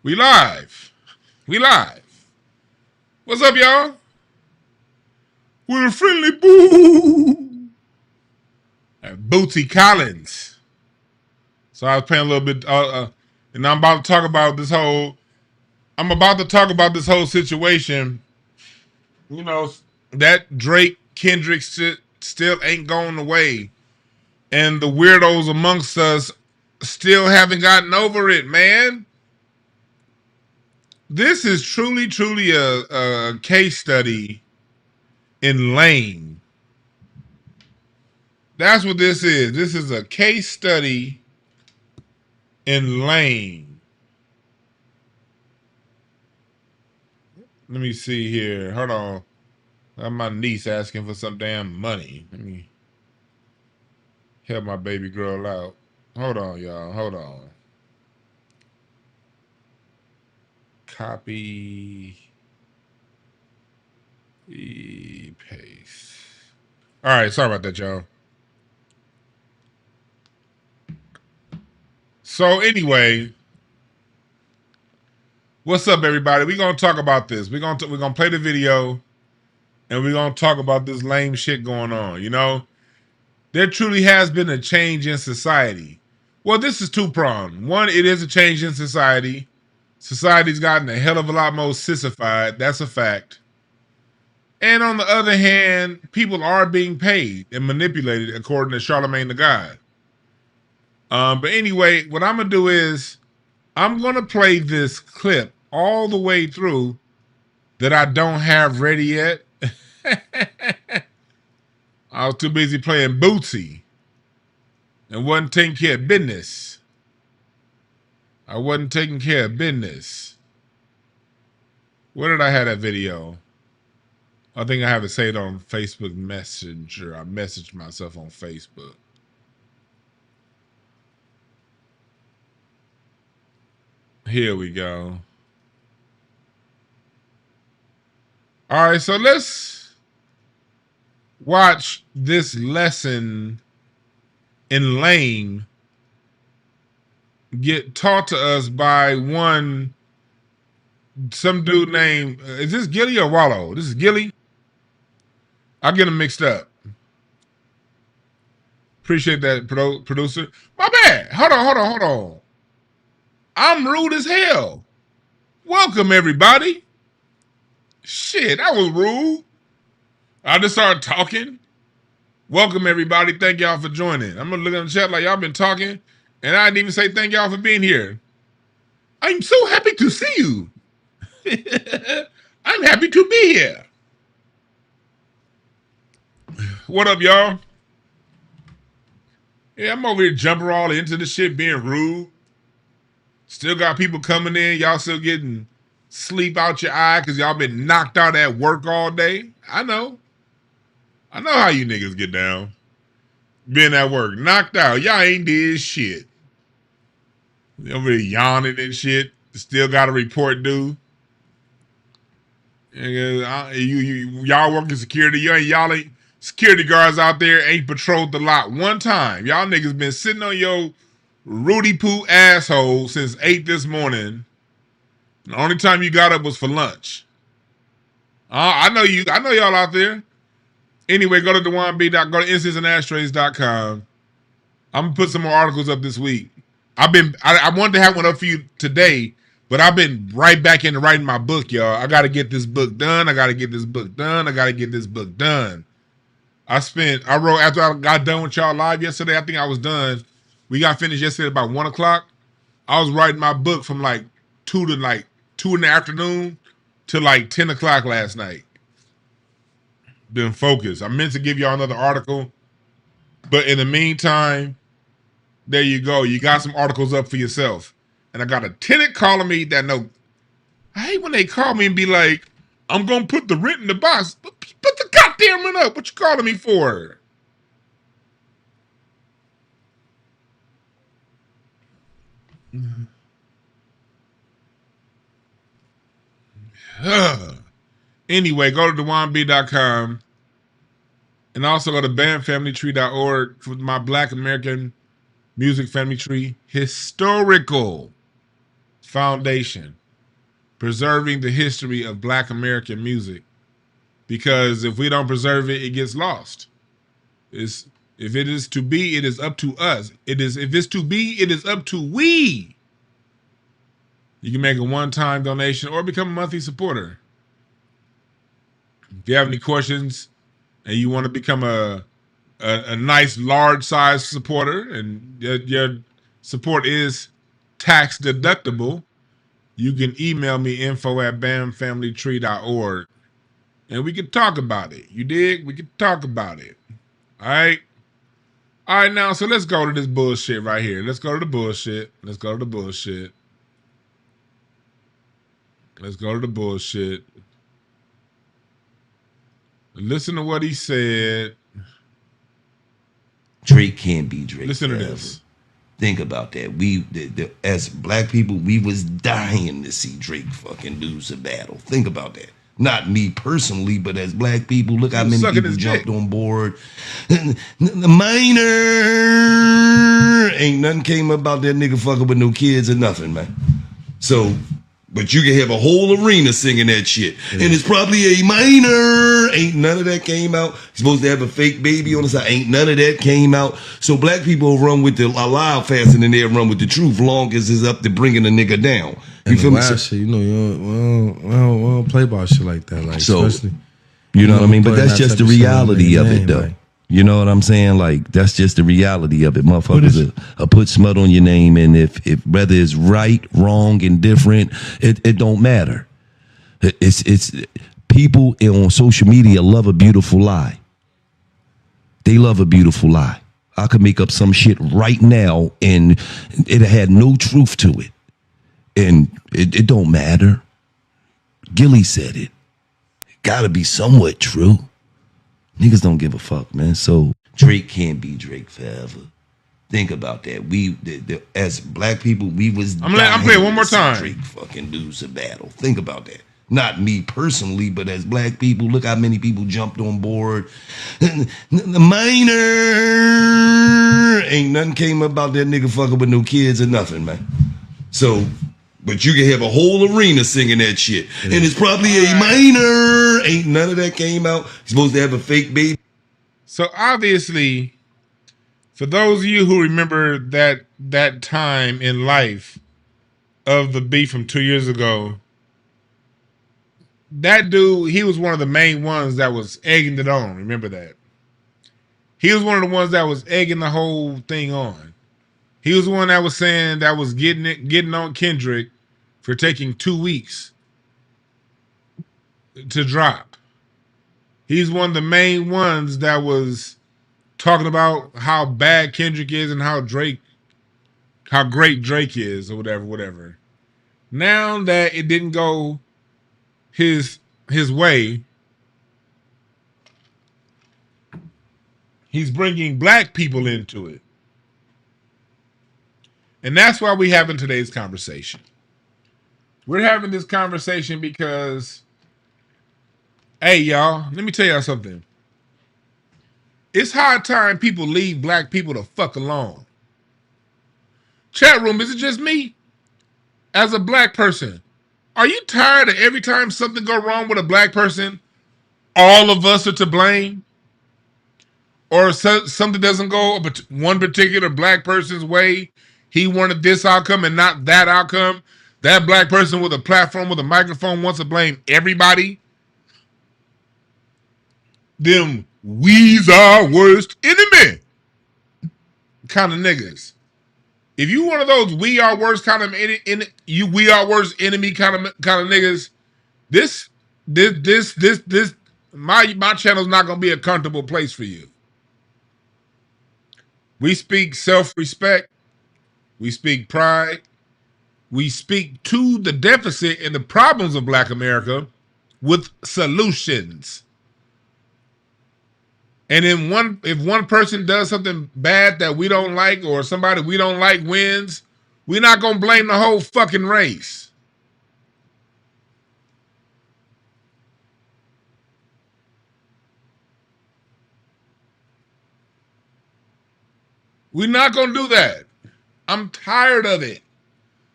We live. We live. What's up, y'all? We're friendly boo. Bootsy Collins. So I was playing a little bit, and I'm about to talk about this whole. I'm about to talk about this whole situation. You know that Drake Kendrick shit still ain't going away, and the weirdos amongst us still haven't gotten over it, man. This is truly a case study in lame. That's what this is. This is a case study in lame. Let me see here. Hold on. I got my niece asking for some damn money. Let me help my baby girl out. Hold on, y'all. Hold on. Copy. Paste. All right. Sorry about that, y'all. So anyway, what's up, everybody? We're gonna talk about this. We're gonna play the video, and we're gonna talk about this lame shit going on. You know, there truly has been a change in society. Well, this is two-pronged. One, it is a change in society. Society's gotten a hell of a lot more sissified. That's a fact. And on the other hand, people are being paid and manipulated according to Charlamagne the God. But anyway, what I'm going to do is I'm going to play this clip all the way through that I don't have ready yet. I was too busy playing Bootsy and wasn't taking care of business. I wasn't taking care of business. Where did I have that video? I think I have it saved on Facebook Messenger. I messaged myself on Facebook. Here we go. All right, so let's watch this lesson in lame get taught to us by some dude named, is this Gilly or Wallow? This is Gilly. I get them mixed up. Appreciate that, producer. My bad. Hold on. I'm rude as hell. Welcome, everybody. Shit, that was rude. I just started talking. Welcome, everybody. Thank y'all for joining. I'm going to look in the chat like y'all been talking, and I didn't even say thank y'all for being here. I'm so happy to see you. I'm happy to be here. What up, y'all? Yeah, I'm over here jumping all into the shit, being rude. Still got people coming in. Y'all still getting sleep out your eye because y'all been knocked out at work all day. I know how you niggas get down. Being at work, knocked out. Y'all ain't did shit. Over here yawning and shit. Still got a report due. Y'all working security. Y'all ain't security guards out there ain't patrolled the lot one time. Y'all niggas been sitting on your Rudy Poo asshole since 8 this morning. The only time you got up was for lunch. I know y'all out there. Anyway, go to go to incenseashtrays.com. I'm gonna put some more articles up this week. I wanted to have one up for you today, but I've been right back into writing my book, y'all. I gotta get this book done. I wrote after I got done with y'all live yesterday. I think I was done. We got finished yesterday about 1 o'clock. I was writing my book from like 2 in the afternoon to like 10 o'clock last night. Been focused. I meant to give y'all another article, but in the meantime, there you go. You got some articles up for yourself. And I got a tenant calling me that I hate when they call me and be like, I'm going to put the rent in the box. Put the goddamn rent up. What you calling me for? Anyway, go to DewanB.com and also go to bandfamilytree.org for my Black American music family tree historical. foundation, preserving the history of Black American music. Because if we don't preserve it, it gets lost. If it is to be, it is up to us. If it's to be, it is up to we. You can make a one-time donation or become a monthly supporter. If you have any questions and you want to become a nice large size supporter and your support is tax deductible, you can email me info@bamfamilytree.org and we can talk about it. You dig? We can talk about it. All right. All right, now, so let's go to this bullshit right here. Let's go to the bullshit. Let's go to the bullshit. Let's go to the bullshit. Listen to what he said. Drake can't be Drake. Listen forever. to this. Think about that. As Black people, we was dying to see Drake fucking lose a battle. Think about that. Not me personally, but as Black people, look how many people jumped on board. The minor ain't nothing came about that nigga fucking with no kids or nothing, man. So, but you can have a whole arena singing that shit. And it's probably a minor. Ain't none of that came out. He's supposed to have a fake baby on the side. Ain't none of that came out. So Black people run with the lie faster than they run with the truth, long as it's up to bringing a nigga down. You feel me? Shit, you know, we don't play about shit like that. Like, so, especially, you know what I mean? But that's just the reality of it, though. Like, you know what I'm saying? Like, that's just the reality of it. Motherfuckers put smut on your name, and if whether it's right, wrong, indifferent, it don't matter. It's people on social media love a beautiful lie. They love a beautiful lie. I could make up some shit right now, and it had no truth to it. And it don't matter. Gilly said it. It gotta be somewhat true. Niggas don't give a fuck, man. So Drake can't be Drake forever. Think about that. As Black people, we was. I'm playing one more time. Drake fucking lose a battle. Think about that. Not me personally, but as Black people, look how many people jumped on board. The minor ain't nothing came about that nigga fucking with no kids or nothing, man. So. But you can have a whole arena singing that shit. And it's probably a minor. Ain't none of that came out. He's supposed to have a fake baby. So obviously, for those of you who remember that time in life of the beef from 2 years ago, that dude, he was one of the main ones that was egging it on. Remember that? He was one of the ones that was egging the whole thing on. He was the one that was saying that was getting on Kendrick for taking 2 weeks to drop. He's one of the main ones that was talking about how bad Kendrick is and how great Drake is, or whatever. Now that it didn't go his way, he's bringing Black people into it. And that's why we're having today's conversation. We're having this conversation because, hey, y'all, let me tell y'all something. It's high time people leave Black people the fuck alone. Chat room, is it just me? As a Black person, are you tired of every time something go wrong with a Black person, all of us are to blame? Or something doesn't go one particular Black person's way, he wanted this outcome and not that outcome. That Black person with a platform, with a microphone, wants to blame everybody. Them we's our worst enemy kind of niggas. If you one of those we are worst kind of we are worst enemy kind of niggas, this my channel's not gonna be a comfortable place for you. We speak self-respect. We speak pride. We speak to the deficit and the problems of Black America with solutions. And if one person does something bad that we don't like, or somebody we don't like wins, we're not going to blame the whole fucking race. We're not going to do that. I'm tired of it.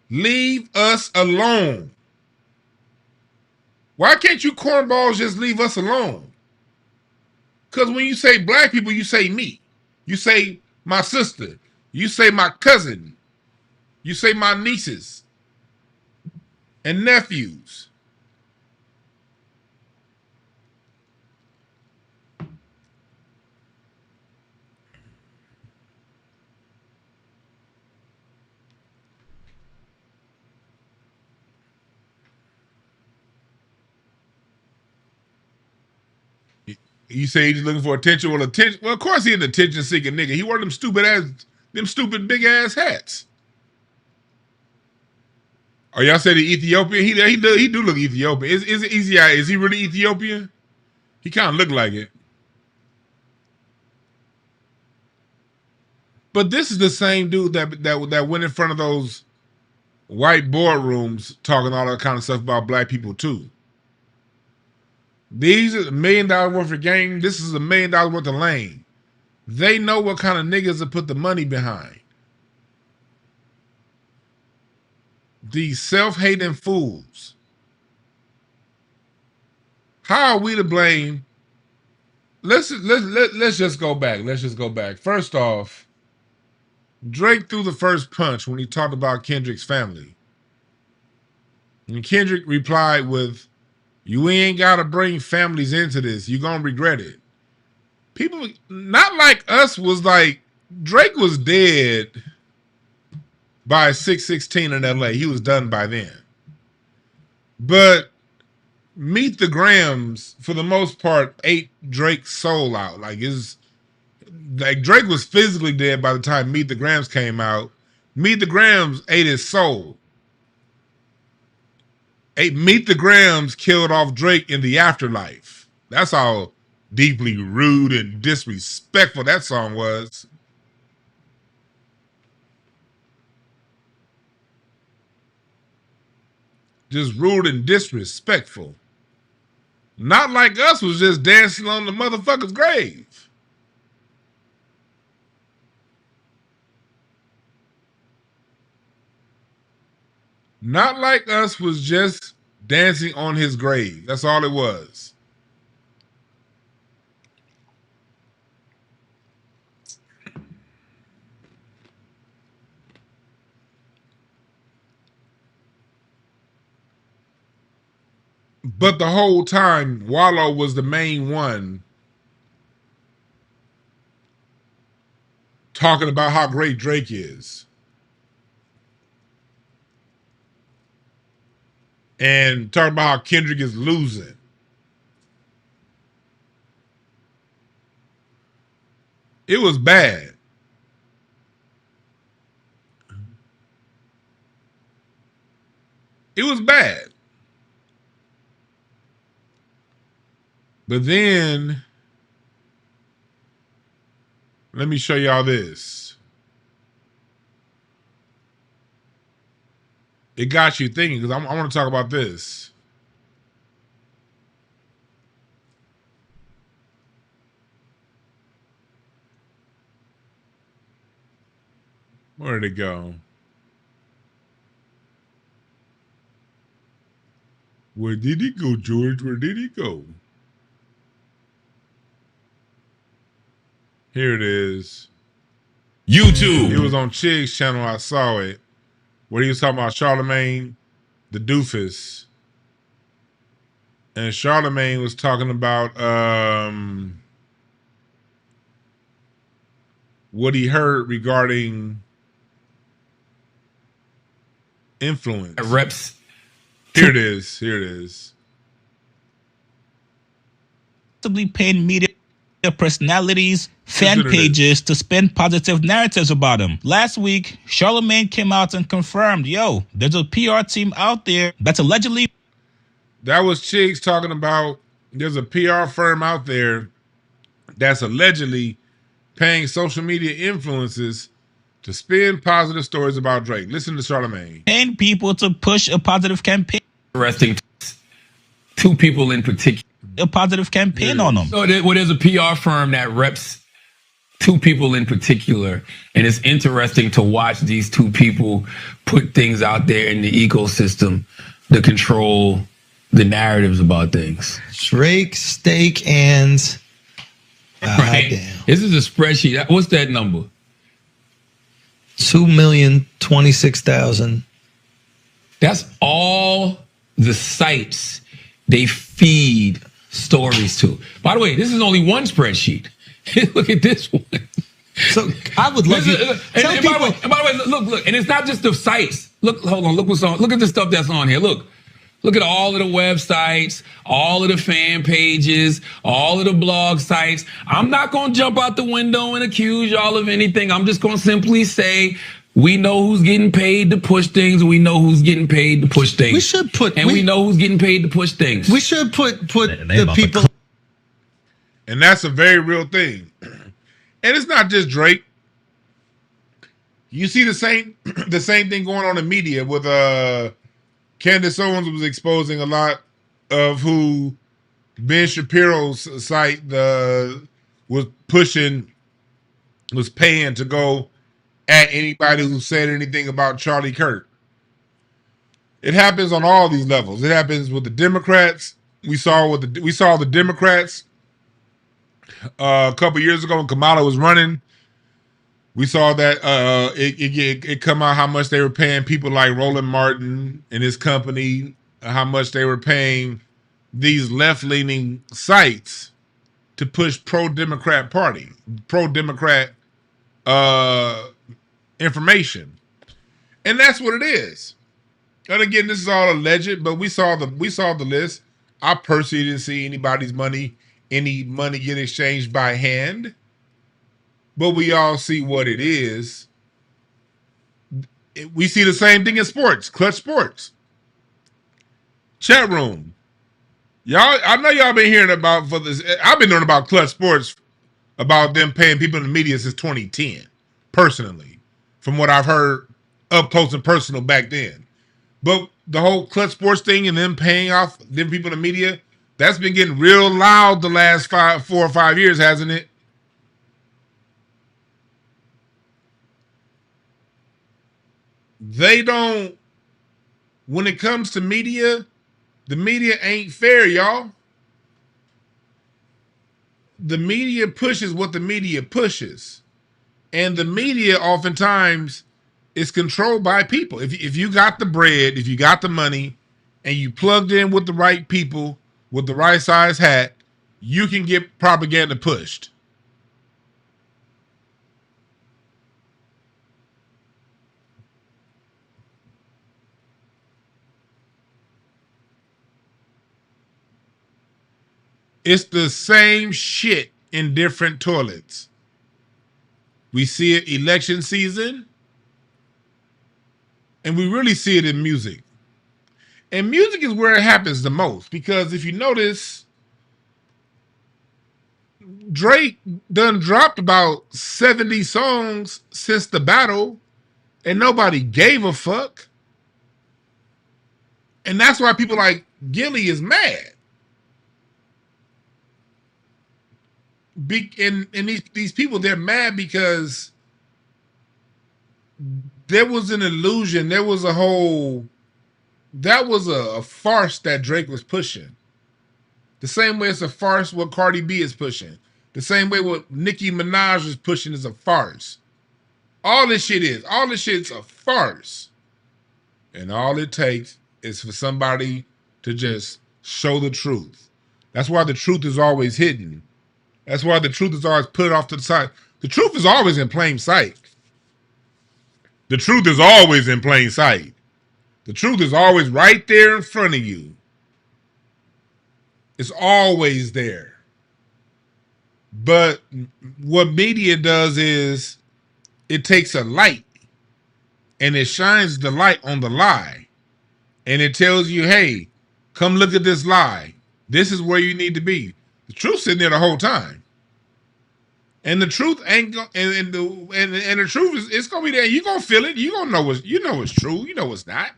Leave us alone. Why can't you cornballs just leave us alone? Because when you say black people, you say me. You say my sister. You say my cousin. You say my nieces and nephews. You say he's looking for attention. Well, attention. Well, of course he's an attention-seeking nigga. He wore them stupid big ass hats. Oh, y'all said he Ethiopian? He do look Ethiopian. Is he really Ethiopian? He kind of looked like it. But this is the same dude that went in front of those white boardrooms talking all that kind of stuff about black people too. These are $1 million worth of game. This is $1 million worth of lane. They know what kind of niggas to put the money behind. These self-hating fools. How are we to blame? Let's just go back. Let's just go back. First off, Drake threw the first punch when he talked about Kendrick's family. And Kendrick replied with, "You ain't got to bring families into this. You're going to regret it." People, not like us, was like, Drake was dead by 6/16 in LA. He was done by then. But Meet the Grams, for the most part, ate Drake's soul out. Like Drake was physically dead by the time Meet the Grams came out. Meet the Grams ate his soul. Meet the Grams killed off Drake in the afterlife. That's how deeply rude and disrespectful that song was. Just rude and disrespectful. Not like us was just dancing on the motherfucker's grave. Not like us was just dancing on his grave. That's all it was. But the whole time, Wallow was the main one talking about how great Drake is. And talking about how Kendrick is losing. It was bad. It was bad. But then, let me show y'all this. It got you thinking, because I want to talk about this. Where did it go? Where did he go, George? Where did he go? Here it is. YouTube. It was on Chig's channel. I saw it. Where he was talking about Charlamagne, the doofus. And Charlamagne was talking about what he heard regarding influence. Reps. Here it is. Here it is. Paying media personalities, fan pages to spin positive narratives about him. Last week, Charlamagne came out and confirmed, yo, there's a PR team out there that's allegedly... That was Chiggs talking about there's a PR firm out there that's allegedly paying social media influencers to spin positive stories about Drake. Listen to Charlamagne. Paying people to push a positive campaign. Arresting two people in particular. A positive campaign on them. So there's a PR firm that reps two people in particular, and it's interesting to watch these two people put things out there in the ecosystem to control the narratives about things. Drake, Steak, and Right? damn. This is a spreadsheet. What's that number? 2,026,000. That's all the sites they feed stories to. By the way, this is only one spreadsheet. Look at this one. So I would love you. Tell And people. by the way, look, and it's not just the sites. Look, hold on, look what's on. Look at the stuff that's on here. Look at all of the websites, all of the fan pages, all of the blog sites. I'm not going to jump out the window and accuse y'all of anything. I'm just going to simply say we know who's getting paid to push things. We know who's getting paid to push things. We should put. And we know who's getting paid to push things. We should put the people. And that's a very real thing. And it's not just Drake. You see the same thing going on in media with Candace Owens was exposing a lot of who Ben Shapiro's site was paying to go at anybody who said anything about Charlie Kirk. It happens on all these levels. It happens with the Democrats. We saw the Democrats a couple years ago when Kamala was running. We saw that it come out how much they were paying people like Roland Martin and his company, how much they were paying these left-leaning sites to push pro-Democrat information. And that's what it is. And again, this is all alleged, but we saw the list. I personally didn't see any money get exchanged by hand. But we all see what it is. We see the same thing in sports, Clutch Sports. Chat room. Y'all, I know y'all been hearing about I've been knowing about Clutch Sports, about them paying people in the media since 2010, personally, from what I've heard up close and personal back then. But the whole Clutch Sports thing and them paying off them people in the media, that's been getting real loud the last 4 or 5 years, hasn't it? They don't, when it comes to media, the media ain't fair, y'all. The media pushes what the media pushes. And the media oftentimes is controlled by people. If you got the bread, if you got the money, and you plugged in with the right people, with the right size hat, you can get propaganda pushed. It's the same shit in different toilets. We see it election season, and we really see it in music. And music is where it happens the most, because if you notice, Drake done dropped about 70 songs since the battle, and nobody gave a fuck. And that's why people like Gilly is mad. And these people, they're mad because there was an illusion. There was that was a farce that Drake was pushing. The same way it's a farce what Cardi B is pushing. The same way what Nicki Minaj is pushing is a farce. All this shit's a farce. And all it takes is for somebody to just show the truth. That's why the truth is always hidden. That's why the truth is always put off to the side. The truth is always in plain sight. The truth is always in plain sight. The truth is always right there in front of you. It's always there. But what media does is it takes a light and it shines the light on the lie. And it tells you, hey, come look at this lie. This is where you need to be. The truth's sitting there the whole time. And the truth ain't and the truth is, it's gonna be there. You're gonna feel it. You're gonna know it's true. You know it's not.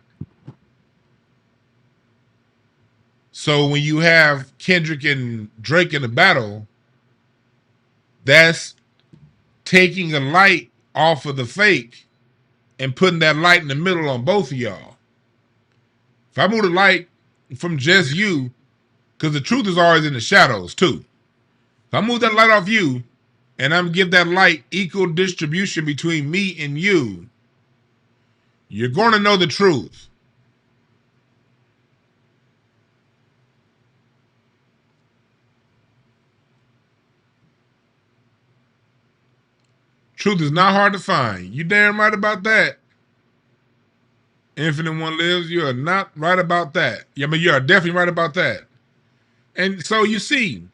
So when you have Kendrick and Drake in a battle, that's taking a light off of the fake and putting that light in the middle on both of y'all. If I move the light from just you, because the truth is always in the shadows too. If I move that light off you and I'm give that light equal distribution between me and you, you're going to know the truth. Truth is not hard to find. You damn right about that. Infinite One lives. You are not right about that. I mean, you are definitely right about that. And so you see,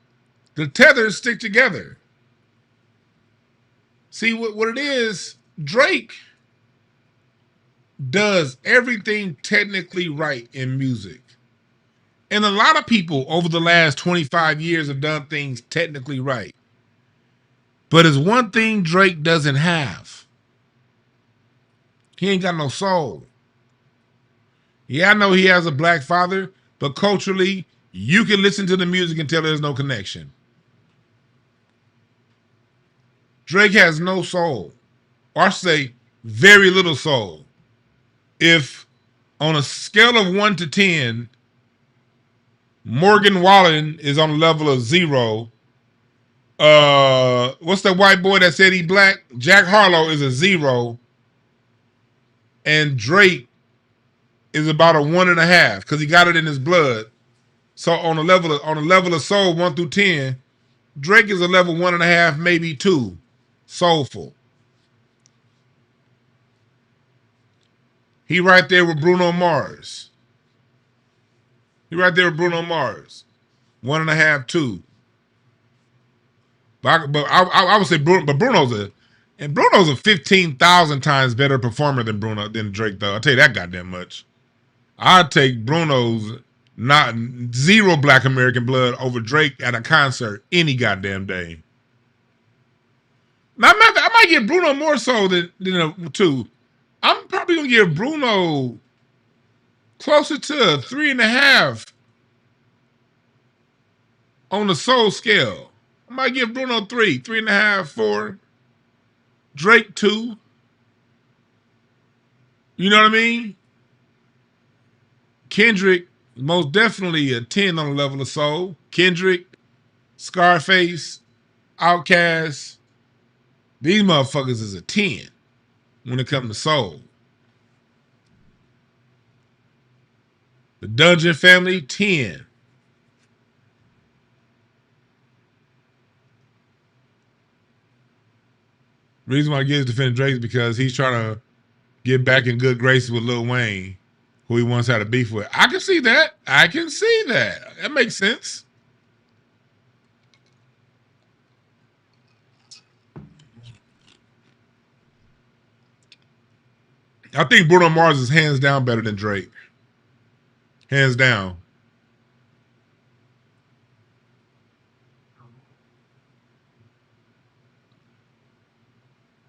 the tethers stick together. See what it is? Drake does everything technically right in music. And a lot of people over the last 25 years have done things technically right. But there's one thing Drake doesn't have. He ain't got no soul. Yeah, I know he has a black father, but culturally, you can listen to the music and tell there's no connection. Drake has no soul. Or I should say, very little soul. If on a scale of 1 to 10, Morgan Wallen is on a level of 0. What's that white boy that said he black? Jack Harlow is a 0. And Drake is about a 1.5 because he got it in his blood. So on a level of soul 1 through 10, Drake is a level 1.5, maybe 2, soulful. He right there with Bruno Mars. 1.5, 2. But I would say Bruno's a 15,000 times better performer than Drake though. I'll tell you that goddamn much. I'd take Bruno's not 0 black American blood over Drake at a concert any goddamn day. Now I might give Bruno more so than 2. I'm probably gonna give Bruno closer to a 3.5 on the soul scale. I might give Bruno 3.5, 4. Drake 2. You know what I mean? Kendrick, most definitely a 10 on the level of soul. Kendrick, Scarface, Outkast. These motherfuckers is a 10 when it comes to soul. The Dungeon Family, 10. Reason why I get to defend Drake is because he's trying to get back in good graces with Lil Wayne, who he once had a beef with. I can see that. That makes sense. I think Bruno Mars is hands down better than Drake. Hands down.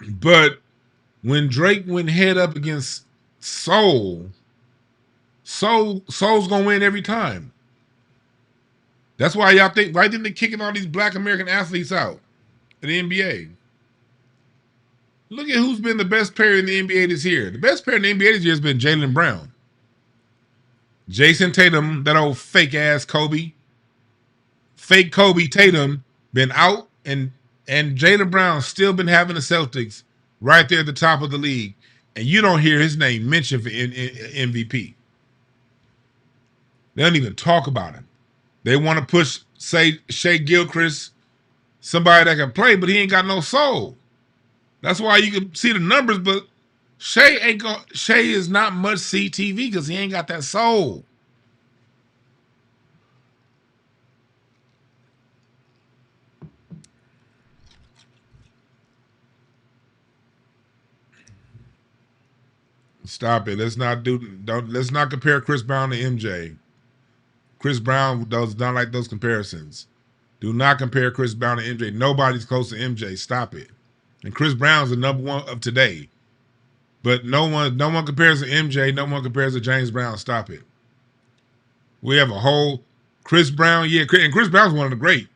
But when Drake went head up against Soul's gonna win every time. That's why y'all think, why didn't they kicking all these black American athletes out in the NBA? Look at who's been the best player in the NBA this year. The best player in the NBA this year has been Jaylen Brown. Jason Tatum, that old fake ass Kobe. Fake Kobe Tatum been out, and Jaylen Brown still been having the Celtics right there at the top of the league. And you don't hear his name mentioned for MVP. They don't even talk about him. They want to push, say, Shea Gilchrist, somebody that can play, but he ain't got no soul. That's why you can see the numbers, but Shea is not much CTV because he ain't got that soul. Stop it. Let's not compare Chris Brown to MJ. Chris Brown does not like those comparisons. Do not compare Chris Brown to MJ. Nobody's close to MJ. Stop it. And Chris Brown's the number one of today. But no one compares to MJ. No one compares to James Brown. Stop it. We have a whole Chris Brown, yeah, and Chris Brown's one of the great.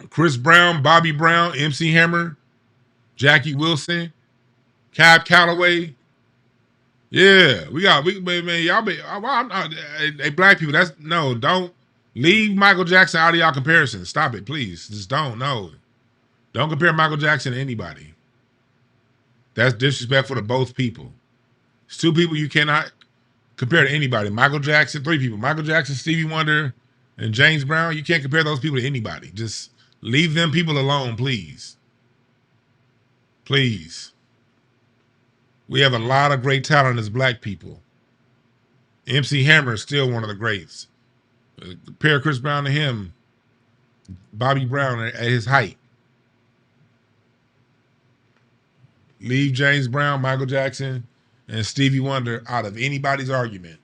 Chris Brown, Bobby Brown, MC Hammer, Jackie Wilson, Cab Calloway. Yeah, man, y'all be, hey, black people, don't leave Michael Jackson out of y'all comparisons. Stop it, please. Just don't compare Michael Jackson to anybody. That's disrespectful to both people. It's two people you cannot compare to anybody. Michael Jackson, three people. Michael Jackson, Stevie Wonder, and James Brown. You can't compare those people to anybody. Just leave them people alone, please. Please. We have a lot of great talent as black people. MC Hammer is still one of the greats. Compare Chris Brown to him. Bobby Brown at his height. Leave James Brown, Michael Jackson, and Stevie Wonder out of anybody's argument.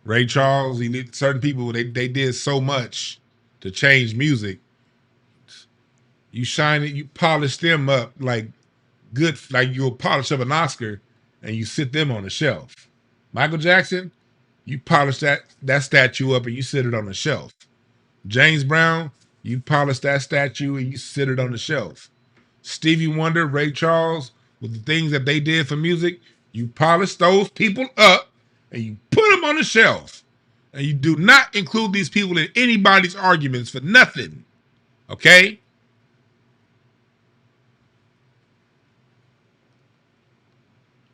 Ray Charles, certain people, they did so much to change music. You shine it, you polish them up like you'll polish up an Oscar and you sit them on the shelf. Michael Jackson, you polish that statue up and you sit it on the shelf. James Brown, you polish that statue and you sit it on the shelf. Stevie Wonder, Ray Charles, with the things that they did for music, you polish those people up and you put them on the shelf. And you do not include these people in anybody's arguments for nothing. Okay?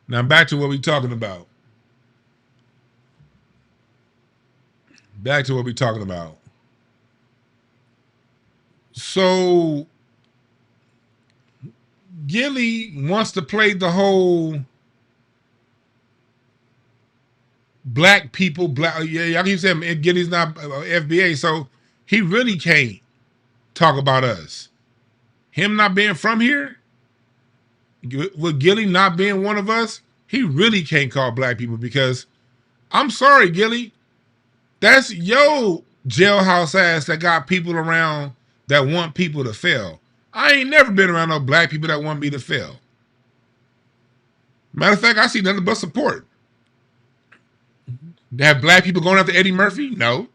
Now back to what we're talking about. So Gilly wants to play the whole black people, y'all keep saying Gilly's not FBA, so he really can't talk about us. Him not being from here, with Gilly not being one of us, he really can't call black people because I'm sorry, Gilly, that's your jailhouse ass that got people around that want people to fail. I ain't never been around no black people that want me to fail. Matter of fact, I see nothing but support. Have black people going after Eddie Murphy? No.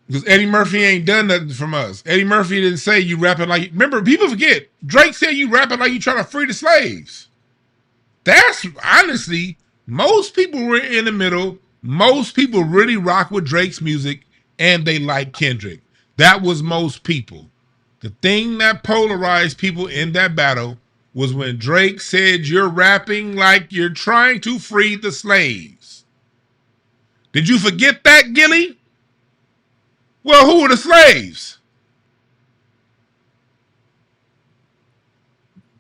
Because Eddie Murphy ain't done nothing from us. Eddie Murphy didn't say you rapping like... Remember, people forget. Drake said you rapping like you trying to free the slaves. That's, honestly, most people were in the middle. Most people really rock with Drake's music, and they like Kendrick. That was most people. The thing that polarized people in that battle was when Drake said you're rapping like you're trying to free the slaves. Did you forget that, Gilly? Well, who are the slaves?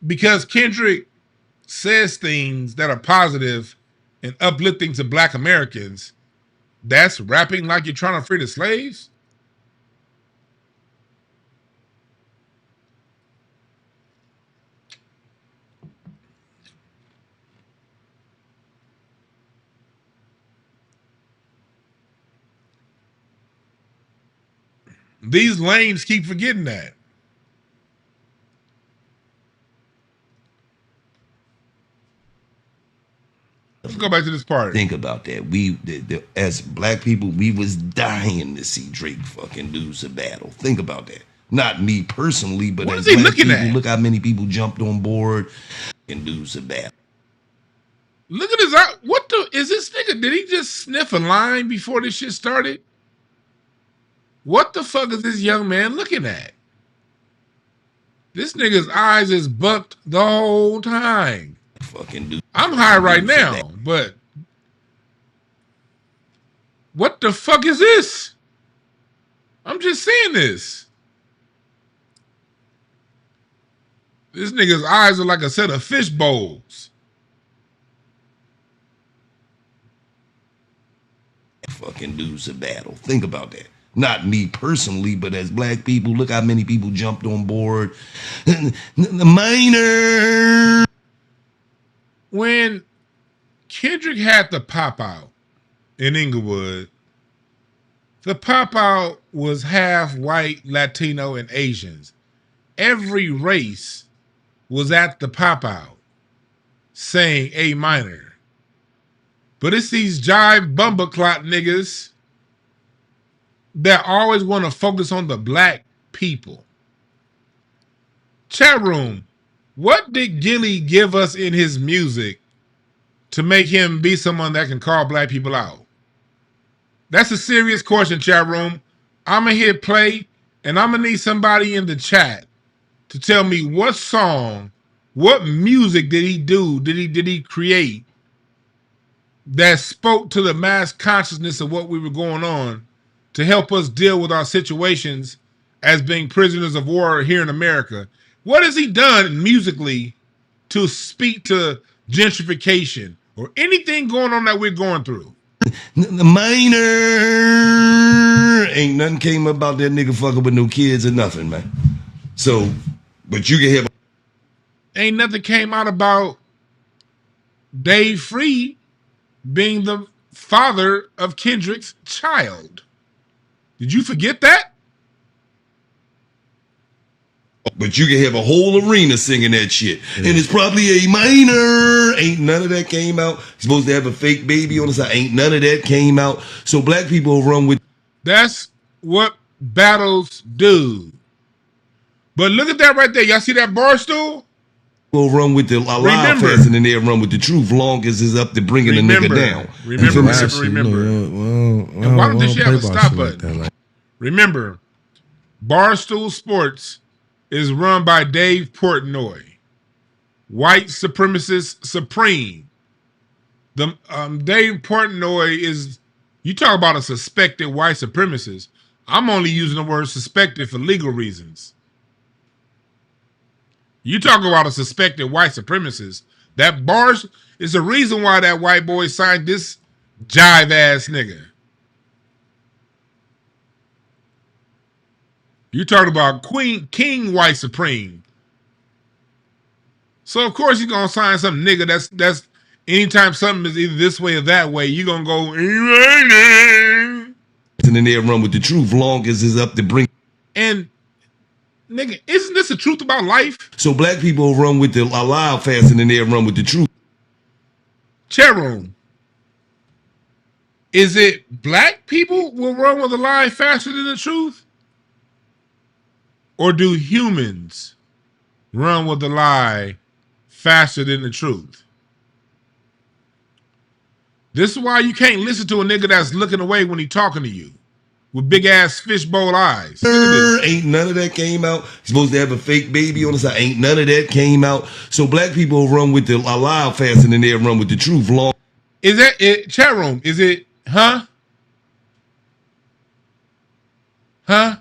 Because Kendrick says things that are positive and uplifting to black Americans, that's rapping like you're trying to free the slaves? These lames keep forgetting that. Let's go back to this part. Think about that. As black people, we was dying to see Drake fucking lose a battle. Think about that. Not me personally, but what as is he black looking people, at? look how many people jumped on board and lose a battle. Look at his eye. What the is this nigga? Did he just sniff a line before this shit started? What the fuck is this young man looking at? This nigga's eyes is bucked the whole time. I'm high right now, but what the fuck is this? I'm just saying this. This nigga's eyes are like a set of fish bowls. Fucking lose a battle. Think about that. Not me personally, but as black people, look how many people jumped on board. The minor. When Kendrick had the pop out in Inglewood, the pop out was half white, Latino, and Asians. Every race was at the pop out saying A minor. But it's these jive bumbleclot niggas that always want to focus on the black people. Chat room, what did Gilly give us in his music to make him be someone that can call black people out? That's a serious question, chat room. I'm going to hit play, and I'm going to need somebody in the chat to tell me what song, what music did he do, did he create that spoke to the mass consciousness of what we were going on to help us deal with our situations as being prisoners of war here in America. What has he done musically to speak to gentrification or anything going on that we're going through? The minor ain't nothing came about that nigga fucking with no kids or nothing, man. So, but you can have. Ain't nothing came out about Dave Free being the father of Kendrick's child. Did you forget that? But you can have a whole arena singing that shit. And it's probably a minor. Ain't none of that came out. He's supposed to have a fake baby on the side. Ain't none of that came out. So black people run with. That's what battles do. But look at that right there. Y'all see that bar stool? We'll run with the alive faster than they'll run with the truth, long as it's up to bringing the nigga down. Remember. And why don't this shit have a stop button? Like remember, Barstool Sports is run by Dave Portnoy, white supremacist supreme. The Dave Portnoy is, you talk about a suspected white supremacist. I'm only using the word suspected for legal reasons. You talk about a suspected white supremacist. That bars is the reason why that white boy signed this jive ass nigga. You talk about King White Supreme. So of course you're gonna sign some nigga that's anytime something is either this way or that way, you're gonna go. And then they'll run with the truth, long as it's up to bring. And nigga, isn't this the truth about life? So black people run with the alive faster than they'll run with the truth. Chat room. Is it black people will run with a lie faster than the truth? Or do humans run with a lie faster than the truth? This is why you can't listen to a nigga that's looking away when he talking to you with big ass fishbowl eyes. Ain't none of that came out. He's supposed to have a fake baby on the side. Ain't none of that came out. So black people run with the alive faster than they'll run with the truth. Long. Is that it? Chat room. Is it? Huh? Huh?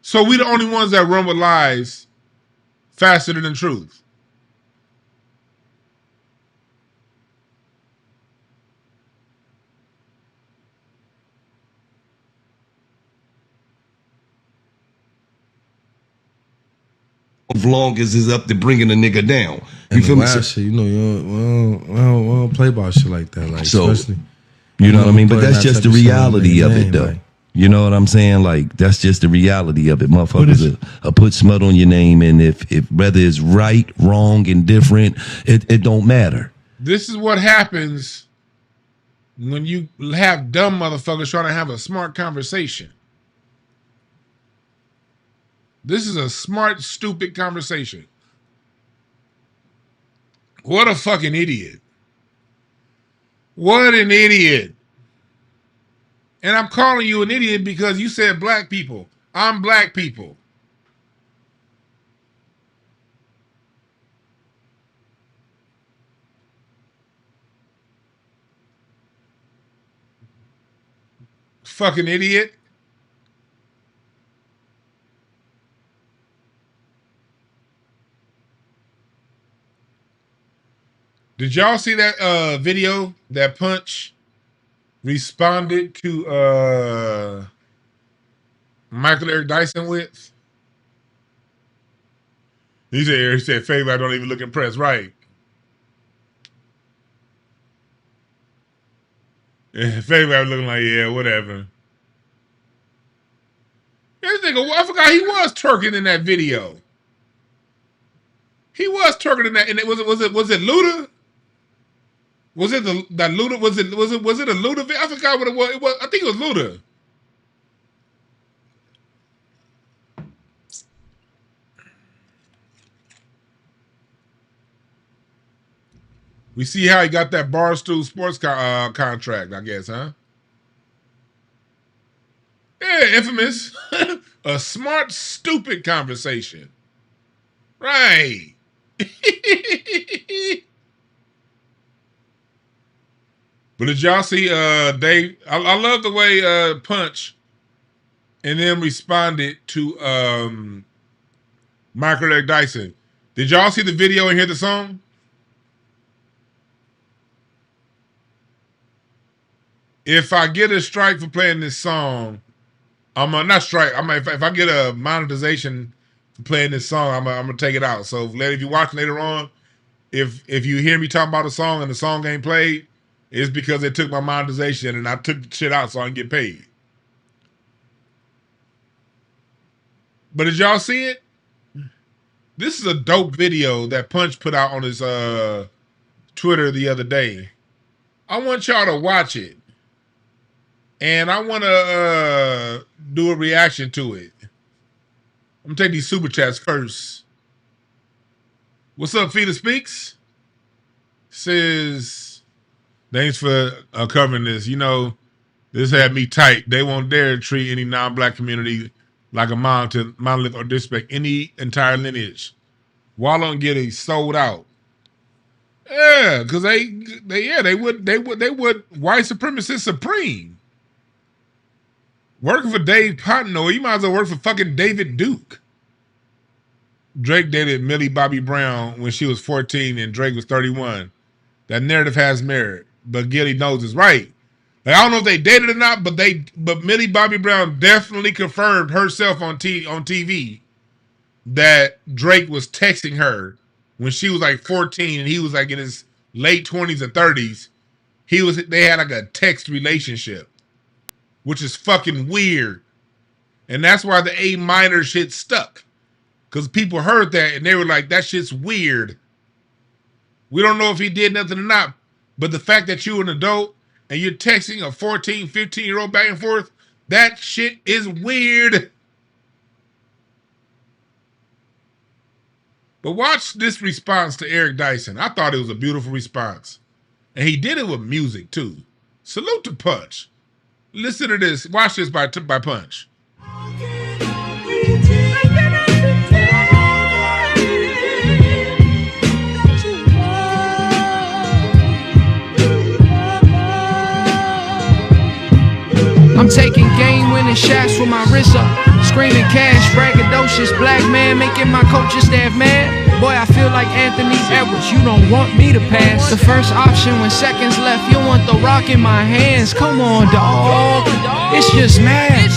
So we the only ones that run with lies faster than the truth. Long as it's up to bringing a nigga down. You feel me? Shit, you know, we don't play about shit like that. Like, so, especially, you know what I mean? But that's just the reality of it, though. Like, you know what I'm saying? Like, that's just the reality of it. Motherfuckers put smut on your name, and if whether it's right, wrong, indifferent, it don't matter. This is what happens when you have dumb motherfuckers trying to have a smart conversation. This is a smart, stupid conversation. What a fucking idiot. What an idiot. And I'm calling you an idiot because you said black people. I'm black people. Fucking idiot. Did y'all see that video that Punch responded to Michael Eric Dyson with? He said, Favor, I don't even look impressed. Right. Favor, I'm looking like, yeah, whatever. This nigga, I forgot he was twerking in that video. He was twerking in that, and was it Luda? Was it that Luda? Was it a Luda? I forgot what it was. I think it was Luda. We see how he got that Barstool Sports contract, I guess, huh? Yeah, infamous. A smart, stupid conversation. Right. But did y'all see Dave? I love the way Punch and then responded to Michael Eric Dyson. Did y'all see the video and hear the song? If I get a strike for playing this song, not strike. If I get a monetization for playing this song, I'm gonna take it out. So if you watch later on, if you hear me talking about a song and the song ain't played, it's because they took my monetization and I took the shit out so I can get paid. But did y'all see it? This is a dope video that Punch put out on his Twitter the other day. I want y'all to watch it. And I want to do a reaction to it. I'm going to take these super chats first. What's up, Feeder Speaks? Says, thanks for covering this. You know, this had me tight. They won't dare treat any non-black community like a monolith or disrespect any entire lineage. Wallow and Gilly sold out. Yeah, because they would white supremacists supreme. Working for Dave Potno, you might as well work for fucking David Duke. Drake dated Millie Bobby Brown when she was 14 and Drake was 31. That narrative has merit, but Gilly knows it's right. Like, I don't know if they dated or not, but Millie Bobby Brown definitely confirmed herself on TV that Drake was texting her when she was like 14 and he was like in his late 20s and 30s. They had like a text relationship, which is fucking weird. And that's why the A minor shit stuck. Because people heard that and they were like, that shit's weird. We don't know if he did nothing or not. But the fact that you're an adult and you're texting a 14, 15-year-old back and forth, that shit is weird. But watch this response to Eric Dyson. I thought it was a beautiful response. And he did it with music, too. Salute to Punch. Listen to this. Watch this by Punch. I'm taking game-winning shots with my wrist up. Screaming cash, braggadocious, black man making my coaching staff mad. Boy, I feel like Anthony Edwards, you don't want me to pass. The first option when seconds left, you want the rock in my hands. Come on, dog. It's just mad.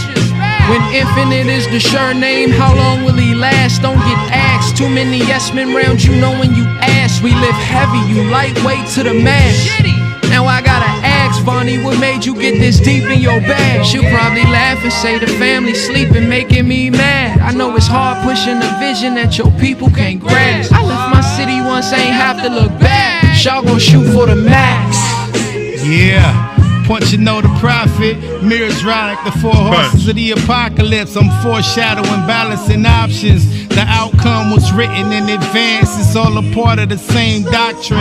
When infinite is the sure name, how long will he last? Don't get asked. Too many yes men round you know when you ask. We live heavy, you lightweight to the max. Now I gotta ask, Vonnie, what made you get this deep in your bag? She'll probably laugh and say the family sleeping, making me mad. I know it's hard pushing a vision that your people can't grasp. I left my city once, ain't have to look back. Y'all gon' shoot for the max. Yeah. Punch, you know the prophet. Mirrors ride like the four horses of the apocalypse. I'm foreshadowing, balancing options. The outcome was written in advance. It's all a part of the same doctrine.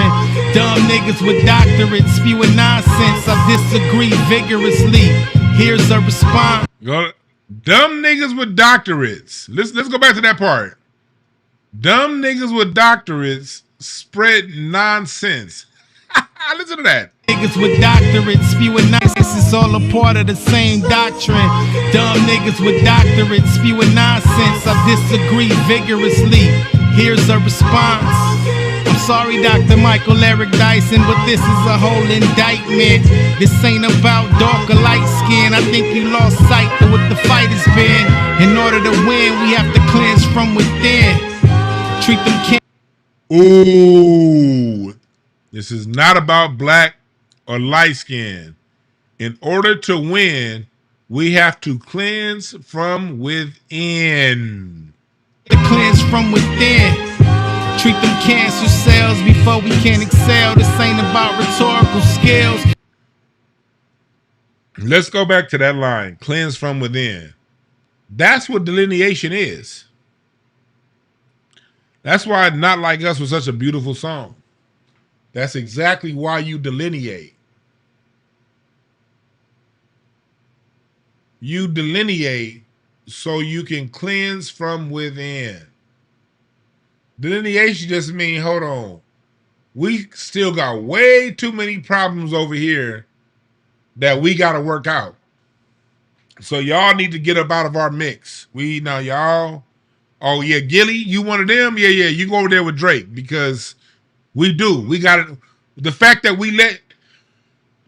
Dumb niggas with doctorates spewing nonsense. I disagree vigorously. Here's a response. Dumb niggas with doctorates. Let's go back to that part. Dumb niggas with doctorates spread nonsense. Listen to that. Niggas with doctorates spewing nonsense. It's all a part of the same doctrine. Dumb niggas with doctorates spewing nonsense. I disagree vigorously. Here's a response. I'm sorry, Dr. Michael Eric Dyson, but this is a whole indictment. This ain't about dark or light skin. I think you lost sight of what the fight has been. In order to win, we have to cleanse from within. Treat them Ooh. This is not about black or light skin. In order to win, we have to cleanse from within. Cleanse from within. treat them cancer cells before we can excel. This ain't about rhetorical skills. Let's go back to that line, cleanse from within. That's what delineation is. That's why Not Like Us was such a beautiful song. That's exactly why you delineate. You delineate so you can cleanse from within. Delineation just means, hold on, we still got way too many problems over here that we got to work out. So y'all need to get up out of our mix. Y'all, oh yeah, Gilly, you one of them? Yeah, you go over there with Drake because we do. We got it. The fact that we let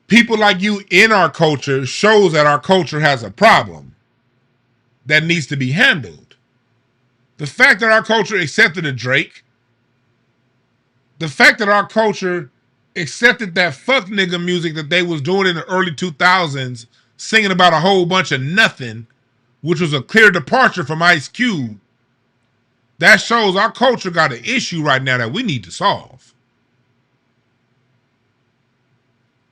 people like you in our culture shows that our culture has a problem that needs to be handled. The fact that our culture accepted a Drake, the fact that our culture accepted that fuck nigga music that they was doing in the early 2000s, singing about a whole bunch of nothing, which was a clear departure from Ice Cube, that shows our culture got an issue right now that we need to solve.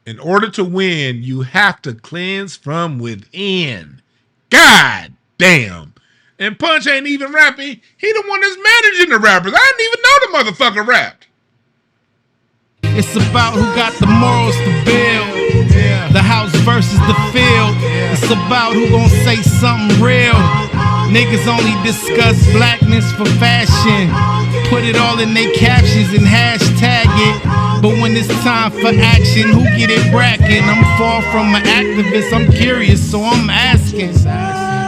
In order to win, you have to cleanse from within. God damn. And Punch ain't even rapping. He the one that's managing the rappers. I didn't even know the motherfucker rapped. It's about who got the morals to build. The house versus the field. It's about who gon' say something real. Niggas only discuss blackness for fashion. Put it all in their captions and hashtag it. But when it's time for action, who get it brackin'? I'm far from an activist, I'm curious, so I'm asking.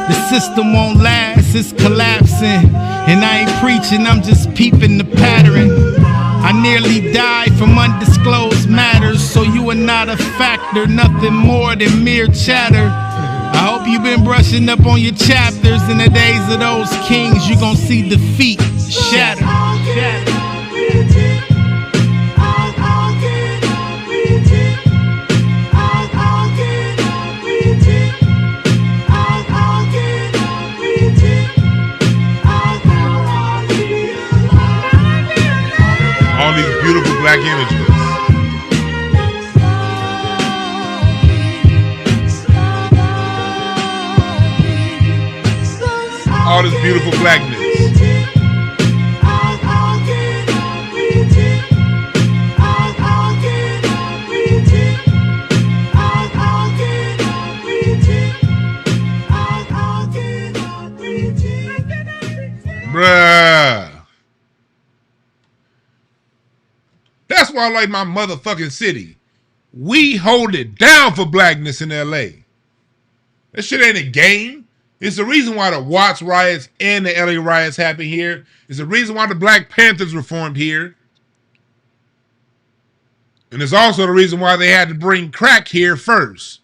The system won't last, it's collapsing. And I ain't preaching, I'm just peeping the pattern. I nearly died from undisclosed matters, so you are not a factor, nothing more than mere chatter. I hope you've been brushing up on your chapters. In the days of those kings, you gon' see defeat shatter. All these beautiful black images. All this beautiful blackness. Bruh. That's why I like my motherfucking city. We hold it down for blackness in LA. That shit ain't a game. It's the reason why the Watts riots and the LA riots happen here. It's the reason why the Black Panthers were formed here. And it's also the reason why they had to bring crack here first.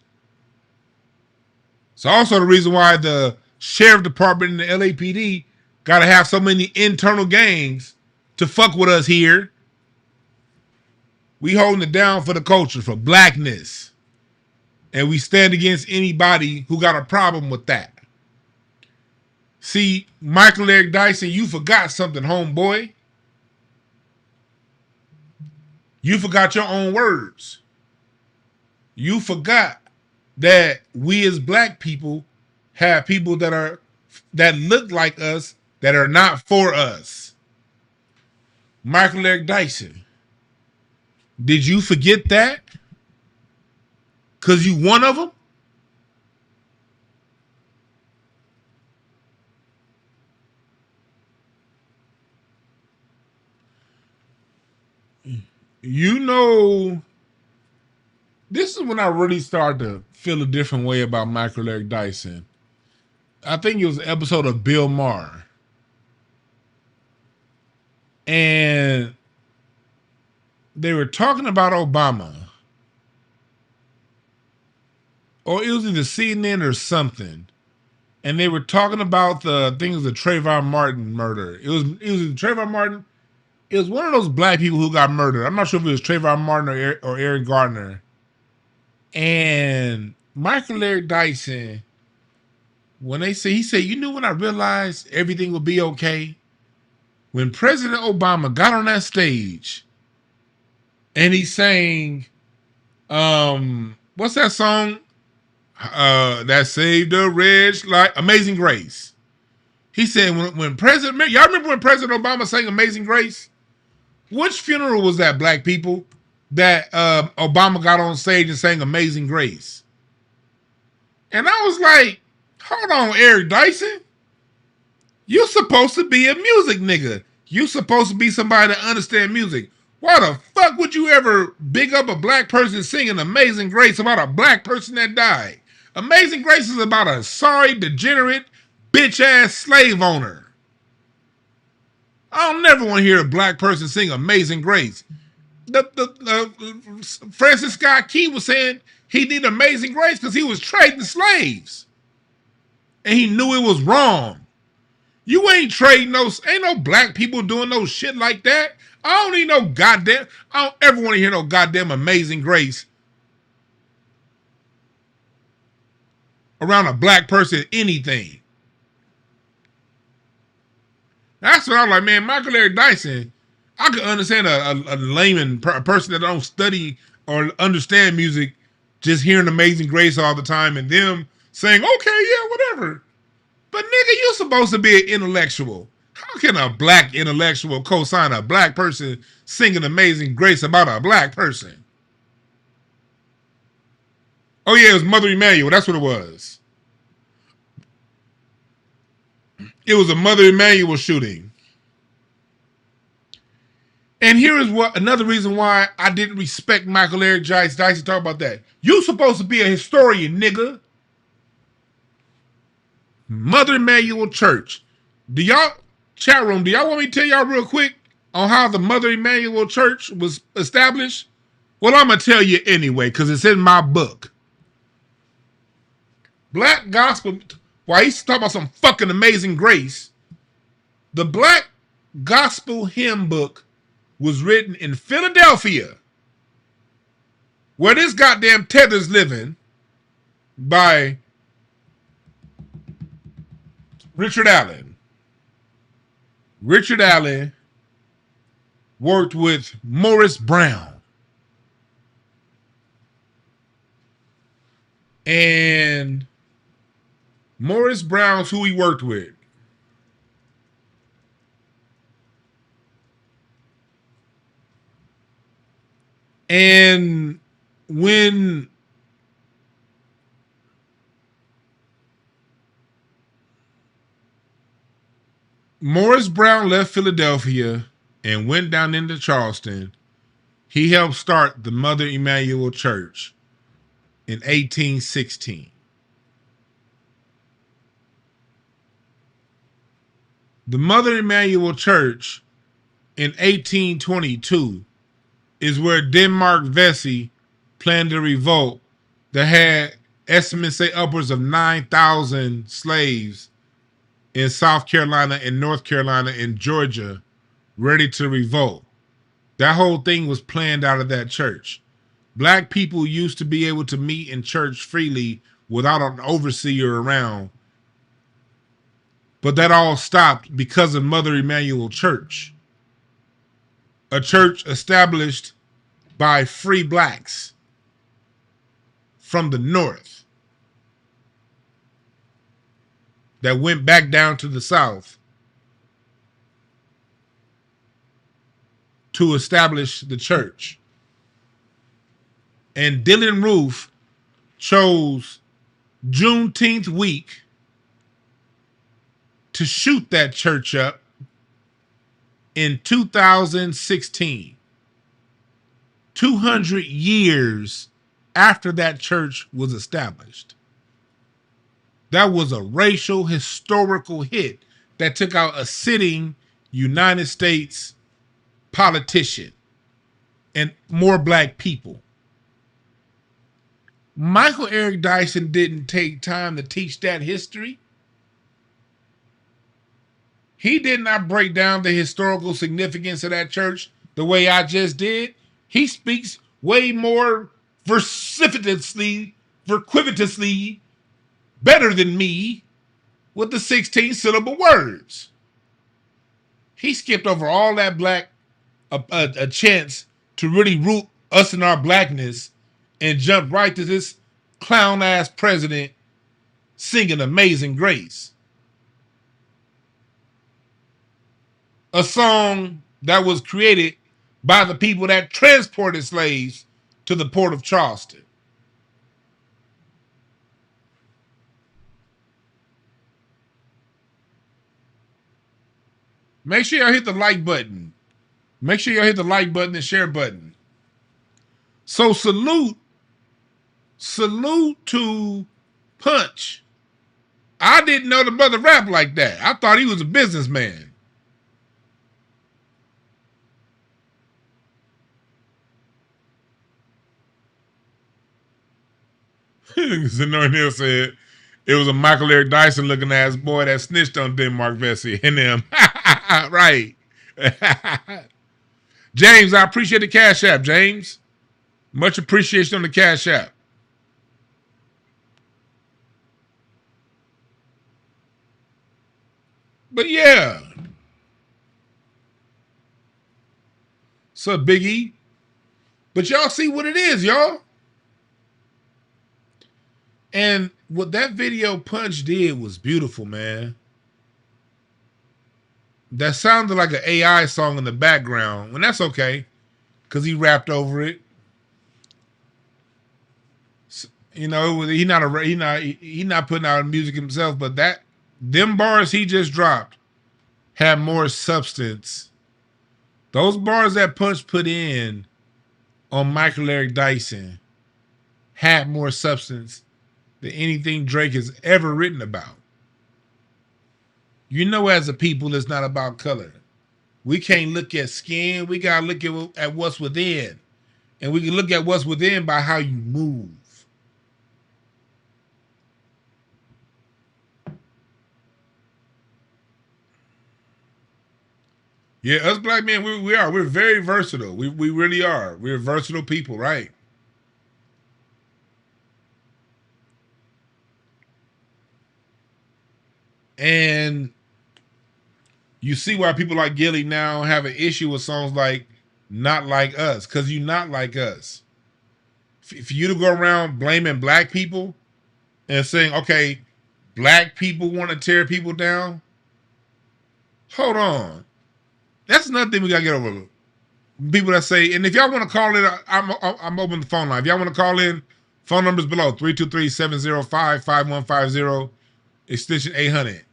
It's also the reason why the sheriff department and the LAPD got to have so many internal gangs to fuck with us here. We holding it down for the culture, for blackness. And we stand against anybody who got a problem with that. See, Michael Eric Dyson, you forgot something, homeboy. You forgot your own words. You forgot that we as black people have people that look like us that are not for us. Michael Eric Dyson. Did you forget that? Because you one of them? You know, this is when I really started to feel a different way about Michael Eric Dyson. I think it was an episode of Bill Maher. And they were talking about Obama. Or it was either CNN or something. And they were talking about the things, the Trayvon Martin murder. It was Trayvon Martin. It was one of those black people who got murdered. I'm not sure if it was Trayvon Martin or Eric Gardner. And Michael Eric Dyson, he said, you knew when I realized everything would be okay? when President Obama got on that stage and he sang, what's that song? That saved a wretch like Amazing Grace. He said when President, y'all remember when President Obama sang Amazing Grace? Which funeral was that, black people, that Obama got on stage and sang Amazing Grace? And I was like, hold on, Eric Dyson. You supposed to be a music nigga. You supposed to be somebody that understand music. Why the fuck would you ever big up a black person singing Amazing Grace about a black person that died? Amazing Grace is about a sorry, degenerate, bitch-ass slave owner. I don't never want to hear a black person sing Amazing Grace. Francis Scott Key was saying he did Amazing Grace because he was trading slaves. And he knew it was wrong. You ain't trading ain't no black people doing no shit like that. I don't need no goddamn, I don't ever want to hear no goddamn Amazing Grace around a black person, anything. That's what I was like, man, Michael Eric Dyson, I could understand a layman, a person that don't study or understand music, just hearing Amazing Grace all the time and them saying, okay, yeah, whatever. But nigga, you supposed to be an intellectual. How can a black intellectual co-sign a black person singing Amazing Grace about a black person? Oh yeah, it was Mother Emanuel. That's what it was. It was a Mother Emanuel shooting. And here is what another reason why I didn't respect Michael Eric Dyson talk about that. You supposed to be a historian, nigga. Mother Emanuel Church. Do y'all, chat room, do y'all want me to tell y'all real quick on how the Mother Emanuel Church was established? Well, I'm going to tell you anyway, because it's in my book. Black Gospel, while he's talking about some fucking Amazing Grace, the Black Gospel hymn book was written in Philadelphia, where this goddamn Tether's living, by Richard Allen. Richard Allen worked with Morris Brown. And Morris Brown's who he worked with. And when Morris Brown left Philadelphia and went down into Charleston, he helped start the Mother Emanuel Church in 1816. The Mother Emanuel Church in 1822 is where Denmark Vesey planned a revolt that had estimates say upwards of 9,000 slaves in South Carolina and North Carolina and Georgia ready to revolt. That whole thing was planned out of that church. Black people used to be able to meet in church freely without an overseer around. But that all stopped because of Mother Emanuel Church, a church established by free blacks from the North that went back down to the South to establish the church. And Dylan Roof chose Juneteenth week to shoot that church up in 2016. 200 years after that church was established. That was a racial historical hit that took out a sitting United States politician and more black people. Michael Eric Dyson didn't take time to teach that history. He did not break down the historical significance of that church the way I just did. He speaks way more vociferously better than me with the 16 syllable words. He skipped over all that black a chance to really root us in our blackness and jump right to this clown ass president singing Amazing Grace. A song that was created by the people that transported slaves to the port of Charleston. Make sure y'all hit the like button. Make sure y'all hit the like button and share button. So salute to Punch. I didn't know the brother rap like that. I thought he was a businessman. Zenor Hill said it was a Michael Eric Dyson looking ass boy that snitched on Denmark Vesey and them. Right. James, I appreciate the Cash App, James. Much appreciation on the Cash App. But yeah. So Biggie. But y'all see what it is, y'all. And what that video Punch did was beautiful, man. That sounded like an AI song in the background, and that's okay, because he rapped over it. You know, he not putting out music himself, but them bars he just dropped had more substance. Those bars that Punch put in on Michael Eric Dyson had more substance than anything Drake has ever written about. You know, as a people, it's not about color. We can't look at skin. We got to look at what's within. And we can look at what's within by how you move. Yeah, us black men, we are. We're very versatile. We really are. We're versatile people, right? And you see why people like Gilly now have an issue with songs like Not Like Us, because you're not like us. For you to go around blaming black people and saying, okay, black people want to tear people down, hold on. That's another thing we got to get over. People that say, and if y'all want to call in, I'm open the phone line. If y'all want to call in, phone numbers below, 323-705-5150, extension 800.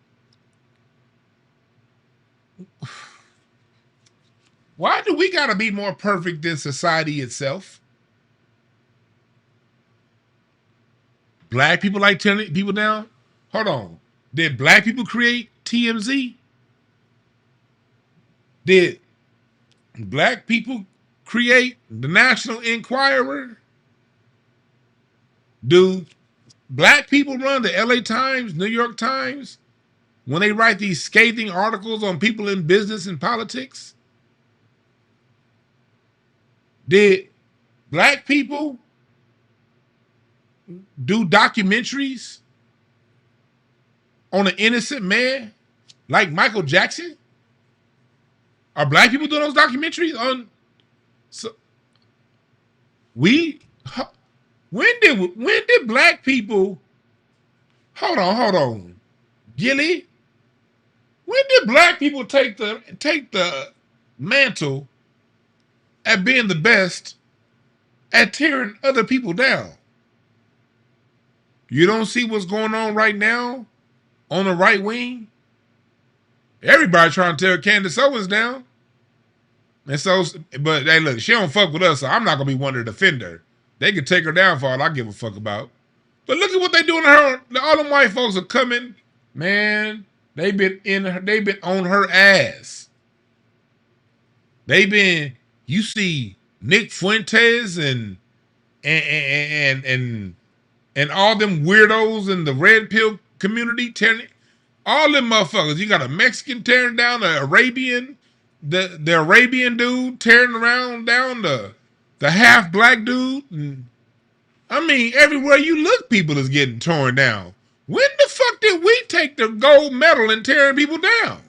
Why do we got to be more perfect than society itself? Black people like tearing people down? Hold on. Did black people create TMZ? Did black people create the National Enquirer? Do black people run the LA Times, New York Times, when they write these scathing articles on people in business and politics? Did black people do documentaries on an innocent man like Michael Jackson? Are black people doing those documentaries on? So when did black people? Hold on, Gilly. When did black people take the mantle at being the best at tearing other people down? You don't see what's going on right now on the right wing? Everybody trying to tear Candace Owens down. And so, but hey, look, she don't fuck with us, so I'm not gonna be one to defend her. They can take her down for all I give a fuck about. But look at what they doing to her. All them white folks are coming, man. They've been on her ass. You see Nick Fuentes and all them weirdos in the red pill community tearing all them motherfuckers. You got a Mexican tearing down the Arabian dude tearing around down the half black dude. And, I mean, everywhere you look, people is getting torn down. When the fuck did we take the gold medal in tearing people down?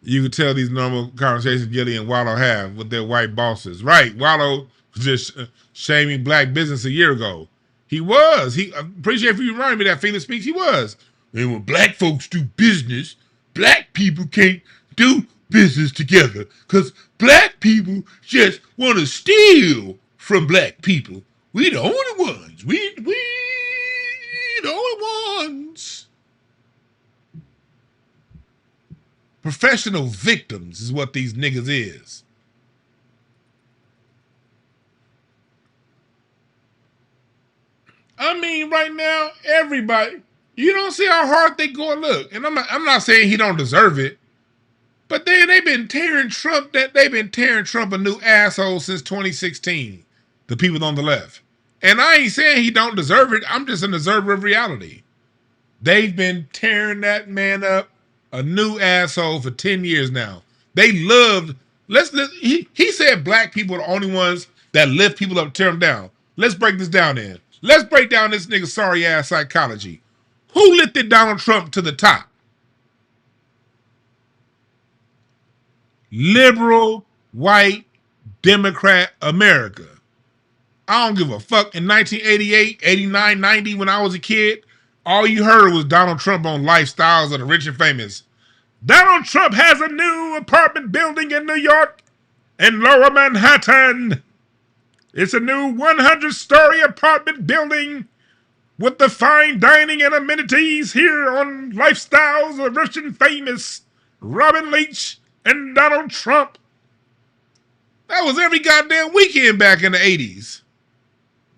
you could tell these normal conversations Gilly and Wallow have with their white bosses. Right. Wallow was just shaming black business a year ago. He was. He appreciate if you remind me that Felix Speaks. He was. And when black folks do business, black people can't do business together because black people just want to steal from black people. We the only ones. We the only ones. Professional victims is what these niggas is. I mean, right now, everybody, you don't see how hard they go and look. And I'm not saying he don't deserve it, but then they've been tearing Trump a new asshole since 2016. The people on the left. And I ain't saying he don't deserve it. I'm just an observer of reality. They've been tearing that man up a new asshole for 10 years now. They loved, he said black people are the only ones that lift people up, tear them down. Let's break this down then. Let's break down this nigga's sorry ass psychology. Who lifted Donald Trump to the top? Liberal, white, Democrat America. I don't give a fuck. In 1988, 89, 90, when I was a kid, all you heard was Donald Trump on Lifestyles of the Rich and Famous. Donald Trump has a new apartment building in New York in Lower Manhattan. It's a new 100-story apartment building with the fine dining and amenities here on Lifestyles of the Rich and Famous. Robin Leach and Donald Trump. That was every goddamn weekend back in the 80s.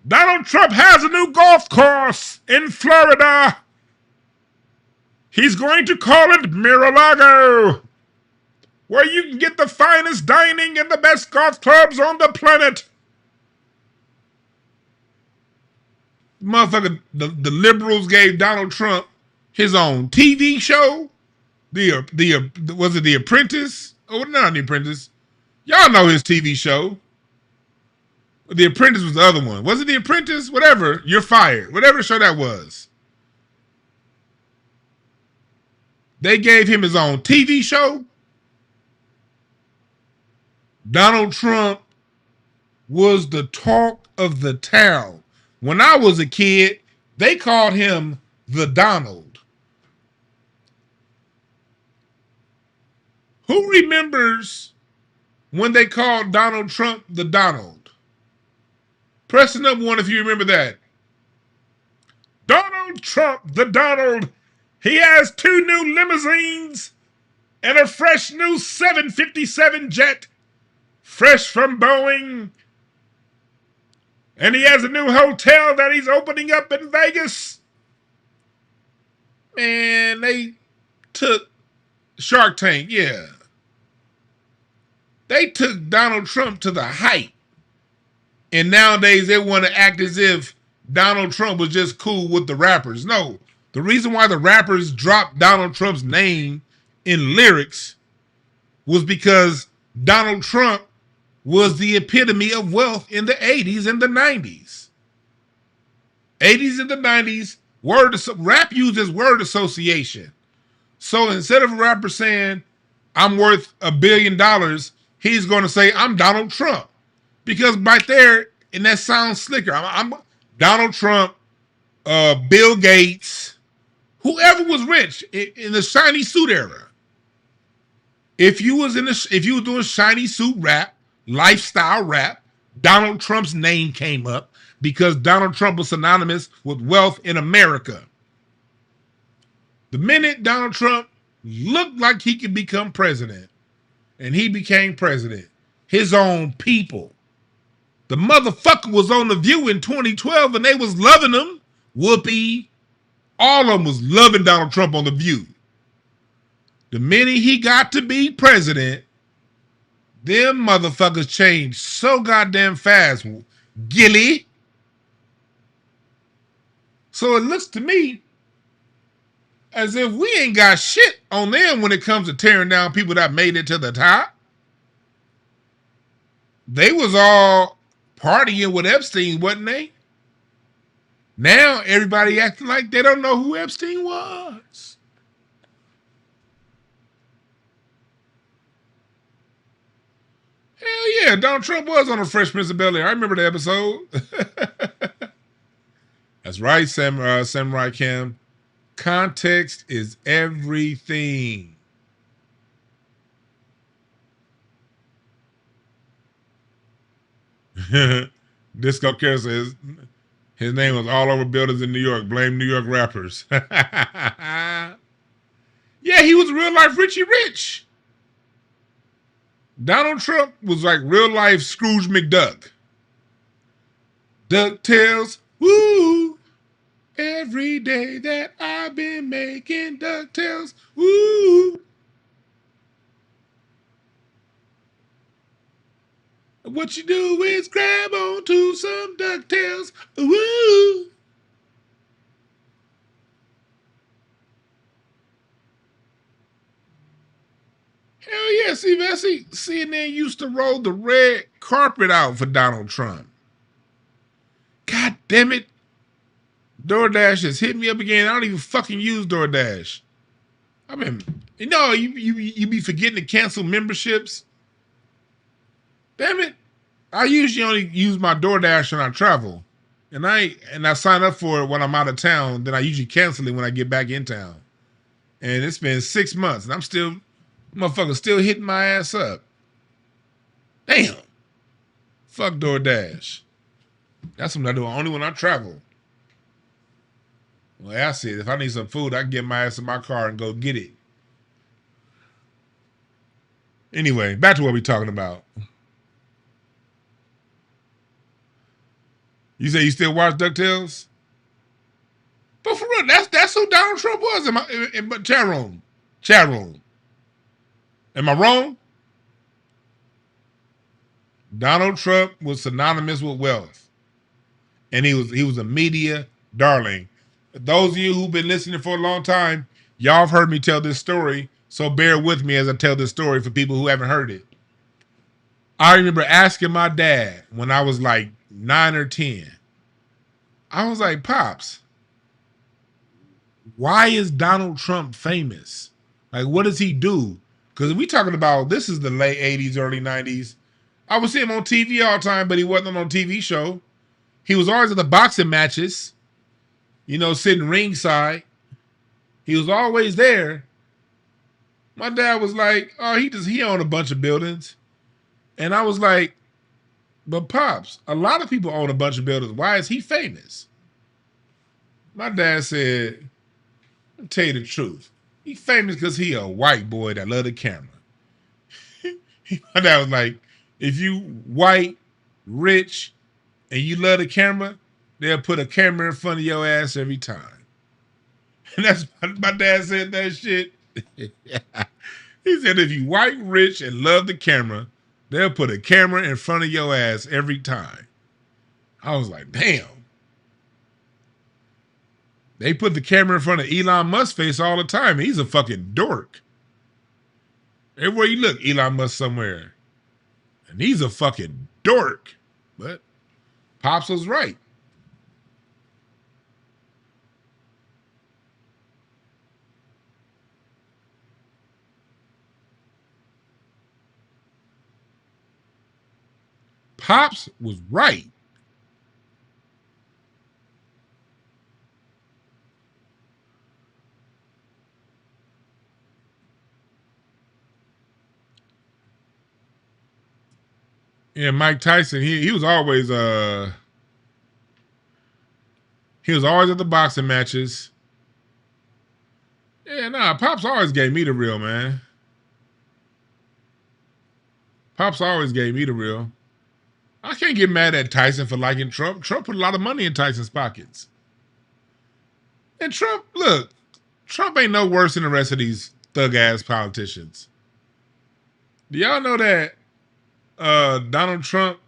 Donald Trump has a new golf course in Florida. He's going to call it Mar-a-Lago, where you can get the finest dining and the best golf clubs on the planet. Motherfucker, the liberals gave Donald Trump his own TV show. Was it The Apprentice? Oh, not The Apprentice. Y'all know his TV show. The Apprentice was the other one. Was it The Apprentice? Whatever. You're fired. Whatever show that was. They gave him his own TV show. Donald Trump was the talk of the town. When I was a kid, they called him the Donald. Who remembers when they called Donald Trump the Donald? Press the number one if you remember that. Donald Trump, the Donald. He has 2 new limousines and a fresh new 757 jet, fresh from Boeing. And he has a new hotel that he's opening up in Vegas. Man, they took Shark Tank, yeah. They took Donald Trump to the height. And nowadays they want to act as if Donald Trump was just cool with the rappers. No, the reason why the rappers dropped Donald Trump's name in lyrics was because Donald Trump was the epitome of wealth in the 80s and the 90s. 80s and the 90s, rap uses word association. So instead of a rapper saying, I'm worth $1 billion, he's going to say, I'm Donald Trump. Because right there, and that sounds slicker. I'm Donald Trump, Bill Gates, whoever was rich in the shiny suit era. If you was doing shiny suit rap, lifestyle rap, Donald Trump's name came up because Donald Trump was synonymous with wealth in America. The minute Donald Trump looked like he could become president, and he became president, his own people. The motherfucker was on The View in 2012 and they was loving him. Whoopi. All of them was loving Donald Trump on The View. The minute he got to be president, them motherfuckers changed so goddamn fast. Gilly. So it looks to me as if we ain't got shit on them when it comes to tearing down people that made it to the top. They was all partying with Epstein, wasn't they? Now everybody acting like they don't know who Epstein was. Hell yeah, Donald Trump was on the Fresh Prince of Bel-Air. I remember the episode. That's right, Samurai Cam. Context is everything. Disco Care says his name was all over buildings in New York. Blame New York rappers. Yeah, he was real life Richie Rich. Donald Trump was like real life Scrooge McDuck. DuckTales, woo. Every day that I've been making DuckTales, woo. What you do is grab onto some DuckTales, woo. Hell yeah, see, man, CNN used to roll the red carpet out for Donald Trump. God damn it. DoorDash has hit me up again. I don't even fucking use DoorDash. I mean, you be forgetting to cancel memberships. Damn it. I usually only use my DoorDash when I travel. And I sign up for it when I'm out of town. Then I usually cancel it when I get back in town. And it's been 6 months and motherfucker still hitting my ass up. Damn. Fuck DoorDash. That's something I do only when I travel. Well, I said, if I need some food, I can get my ass in my car and go get it. Anyway, back to what we're talking about. You say you still watch DuckTales? But for real, that's who Donald Trump was in my chat room. Chat room. Am I wrong? Donald Trump was synonymous with wealth. And he was a media darling. Those of you who've been listening for a long time, y'all have heard me tell this story, so bear with me as I tell this story for people who haven't heard it. I remember asking my dad when I was like 9 or 10. I was like, Pops, why is Donald Trump famous? Like, what does he do? Because we talking about, this is the late 80s, early 90s. I would see him on TV all the time, but he wasn't on a TV show. He was always at the boxing matches, sitting ringside. He was always there. My dad was like, oh, he owned a bunch of buildings. And I was like, but Pops, a lot of people own a bunch of buildings. Why is he famous? My dad said, I'll tell you the truth. He famous because he a white boy that love the camera. My dad was like, if you white, rich, and you love the camera, they'll put a camera in front of your ass every time. And that's my dad said that shit. He said, if you white, rich, and love the camera, they'll put a camera in front of your ass every time. I was like, damn. They put the camera in front of Elon Musk's face all the time. He's a fucking dork. Everywhere you look, Elon Musk somewhere. And he's a fucking dork. But Pops was right. Pops was right. Yeah, Mike Tyson, he was always at the boxing matches. Yeah, nah, Pops always gave me the real, man. Pops always gave me the real. I can't get mad at Tyson for liking Trump. Trump put a lot of money in Tyson's pockets. And Trump ain't no worse than the rest of these thug-ass politicians. Do y'all know that Donald Trump,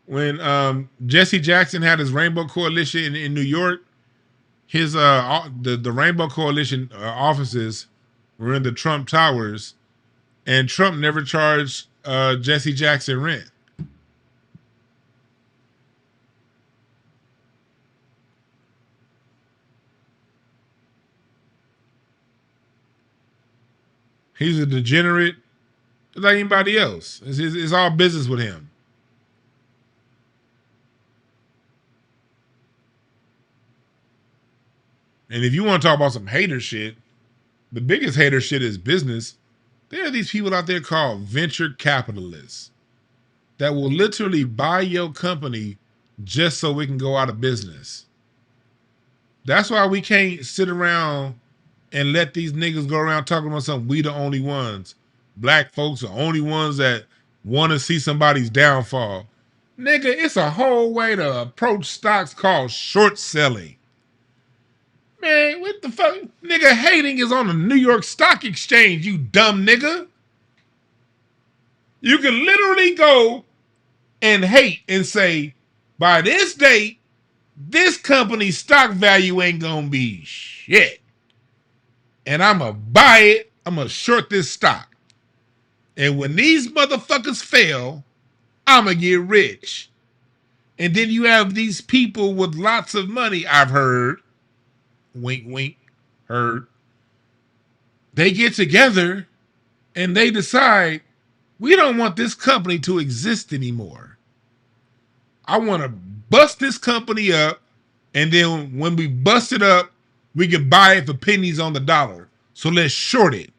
when Jesse Jackson had his Rainbow Coalition in New York, his the Rainbow Coalition offices were in the Trump Towers, and Trump never charged Jesse Jackson rent. He's a degenerate. like anybody else. It's all business with him. And if you want to talk about some hater shit, the biggest hater shit is business. There are these people out there called venture capitalists that will literally buy your company just so we can go out of business. That's why we can't sit around and let these niggas go around talking about something. We the only ones. Black folks are only ones that want to see somebody's downfall. Nigga, it's a whole way to approach stocks called short selling. Man, what the fuck? Nigga, hating is on the New York Stock Exchange, you dumb nigga. You can literally go and hate and say, by this date, this company's stock value ain't gonna be shit. And I'm gonna buy it, I'm gonna short this stock. And when these motherfuckers fail, I'm gonna get rich. And then you have these people with lots of money, I've heard, wink, wink, heard. They get together and they decide, we don't want this company to exist anymore. I want to bust this company up, and then when we bust it up, we can buy it for pennies on the dollar. So let's short it.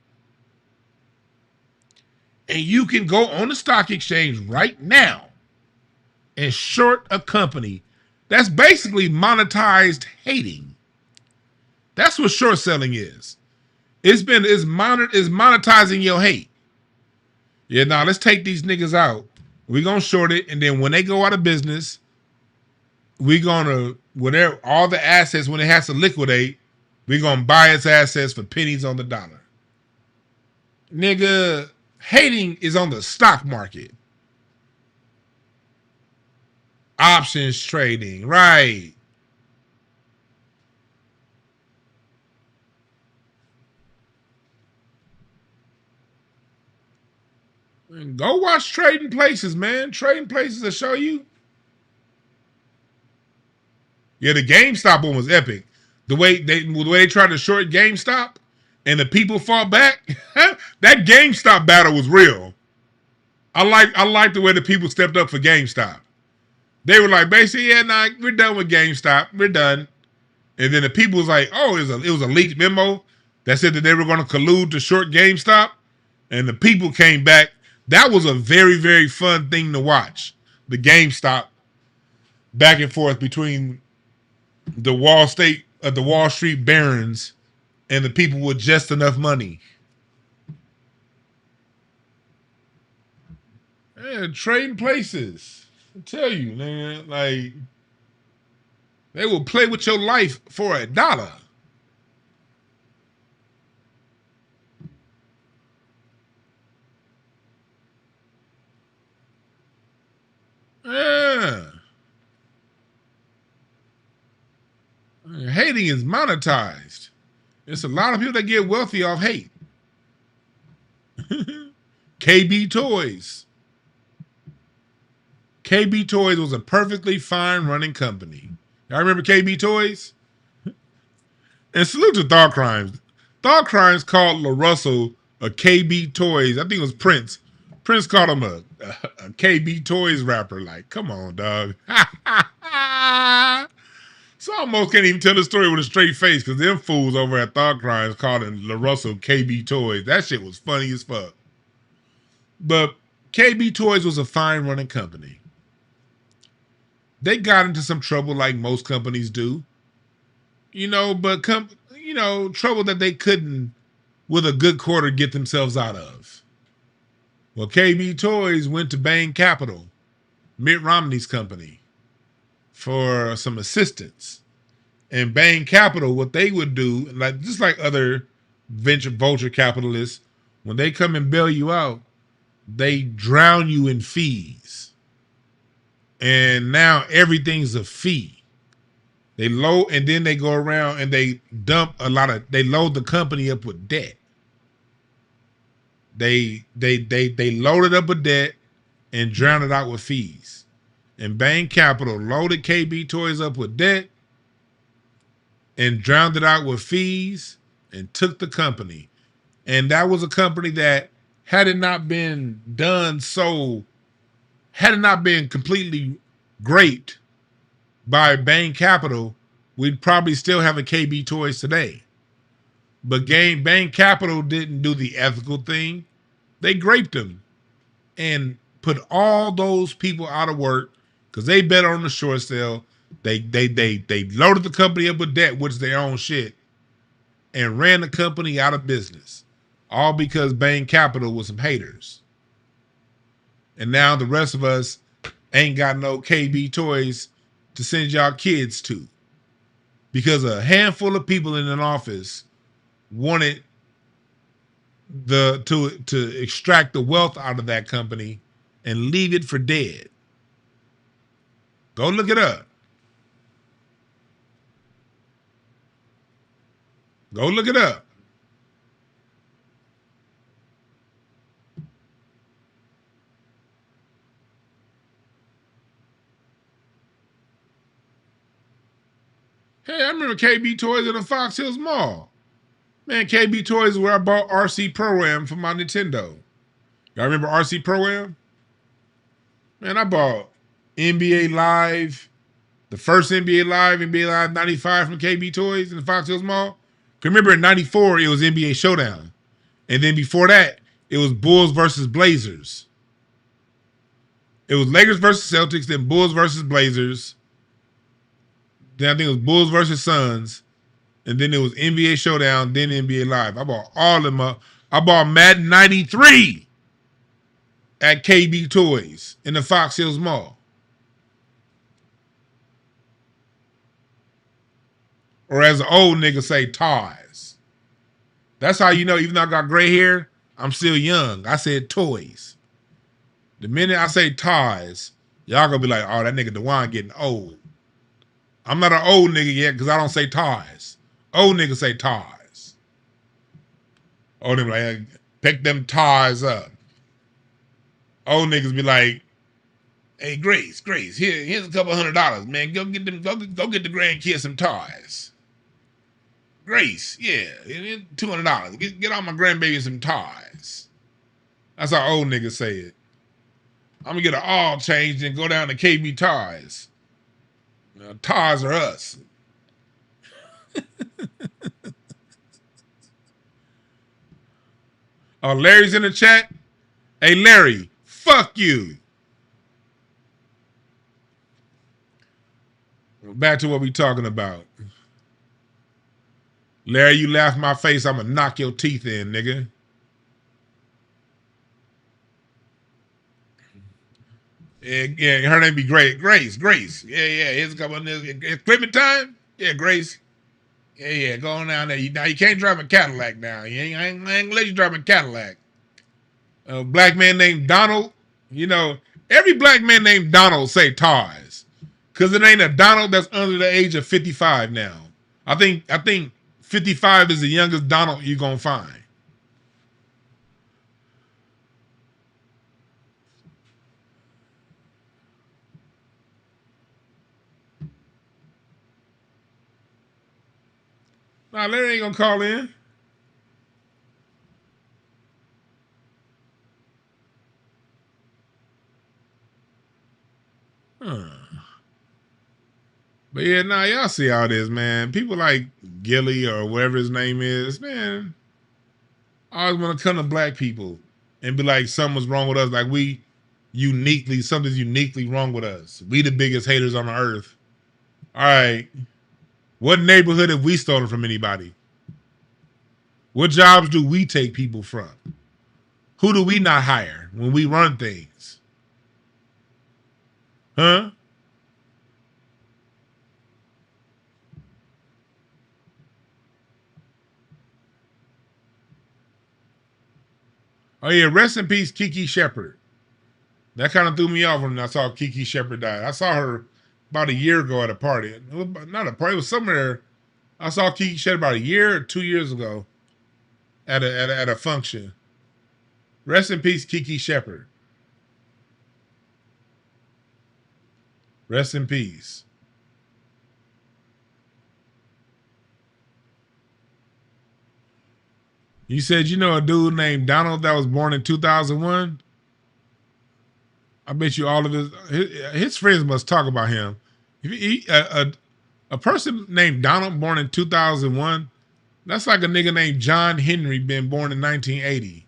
And you can go on the stock exchange right now and short a company. That's basically monetized hating. That's what short selling is. It's monetizing your hate. Yeah, now let's take these niggas out. We're gonna short it, and then when they go out of business, we're gonna, whatever, all the assets, when it has to liquidate, we're gonna buy its assets for pennies on the dollar. Nigga, hating is on the stock market. Options trading, right. Go watch Trading Places, man. Trading Places will show you. Yeah, the GameStop one was epic. The way they tried to short GameStop and the people fought back. That GameStop battle was real. I like the way the people stepped up for GameStop. They were like, basically, yeah, nah, we're done with GameStop. We're done. And then the people was like, oh, it was a leaked memo that said that they were going to collude to short GameStop. And the people came back. That was a very, very fun thing to watch. The GameStop back and forth between the Wall Street barons and the people with just enough money. Yeah, Trading Places. I tell you, man, like, they will play with your life for $1. Yeah. Hating is monetized. There's a lot of people that get wealthy off hate. KB Toys. KB Toys was a perfectly fine running company. Y'all remember KB Toys? And salute to Thought Crimes. Thought Crimes called LaRussell a KB Toys. I think it was Prince. Prince called him a KB Toys rapper. Like, come on, dog. So I almost can't even tell the story with a straight face because them fools over at Thought Crimes called him LaRussell KB Toys. That shit was funny as fuck. But KB Toys was a fine running company. They got into some trouble like most companies do. But trouble that they couldn't, with a good quarter, get themselves out of. Well, KB Toys went to Bain Capital, Mitt Romney's company, for some assistance. And Bain Capital, what they would do, just like other vulture capitalists, when they come and bail you out, they drown you in fees. And now everything's a fee. They load, and then they go around and they they load the company up with debt. They load it up with debt and drown it out with fees. And Bain Capital loaded KB Toys up with debt and drowned it out with fees and took the company. And that was a company that had it not been done so, had it not been completely great by Bain Capital, we'd probably still have a KB Toys today. But Bain Capital didn't do the ethical thing. They graped them and put all those people out of work because they bet on the short sale. They loaded the company up with debt, which is their own shit, and ran the company out of business. All because Bain Capital was some haters. And now the rest of us ain't got no KB Toys to send y'all kids to. Because a handful of people in an office wanted to extract the wealth out of that company and leave it for dead. Go look it up. Go look it up. Hey, I remember KB Toys in the Fox Hills Mall. Man, KB Toys is where I bought RC Pro-Am for my Nintendo. Y'all remember RC Pro-Am? Man, I bought NBA Live, the first NBA Live 95 from KB Toys in the Fox Hills Mall. Remember in 94, it was NBA Showdown. And then before that, it was Bulls versus Blazers. It was Lakers versus Celtics, then Bulls versus Blazers. Then I think it was Bulls versus Suns. And then it was NBA Showdown, then NBA Live. I bought all of them up. I bought Madden 93 at KB Toys in the Fox Hills Mall. Or as an old nigga say, toys. That's how you know, even though I got gray hair, I'm still young. I said toys. The minute I say toys, y'all gonna be like, oh, that nigga DeJuan getting old. I'm not an old nigga yet because I don't say toys. Old niggas say toys. Old niggas like, pick them toys up. Old niggas be like, hey, Grace, here's a couple $100, man. Go get the grandkids some toys. Grace, yeah, $200. Get all my grandbabies some toys. That's how old niggas say it. I'm gonna get an all changed and go down to KB Toys. Toys are us. Oh, Larry's in the chat. Hey, Larry, fuck you. Back to what we talking about. Larry, you laugh in my face, I'm gonna knock your teeth in, nigga. Yeah, her name be Grace. Yeah, here's a couple of this. Equipment time? Yeah, Grace. Yeah, go on down there. Now you can't drive a Cadillac now. I ain't gonna let you drive a Cadillac. A black man named Donald, you know, every black man named Donald say toys. Cause it ain't a Donald that's under the age of 55 now. I think 55 is the youngest Donald you're gonna find. Nah, Larry ain't gonna call in. But yeah, nah, y'all see how it is, man. People like Gilly or whatever his name is, man, always want to come to black people and be like, something's wrong with us. Like something's uniquely wrong with us. We the biggest haters on the earth. All right. What neighborhood have we stolen from anybody? What jobs do we take people from? Who do we not hire when we run things? Huh? Oh yeah, rest in peace, Kiki Shepard. That kind of threw me off when I saw Kiki Shepard die. I saw her about a year ago at a party. Not a party, it was somewhere. I saw Kiki Shepard about a year or 2 years ago at a function. Rest in peace, Kiki Shepard. Rest in peace. You said you know a dude named Donald that was born in 2001? I bet you all of his friends must talk about him. A person named Donald born in 2001, that's like a nigga named John Henry been born in 1980.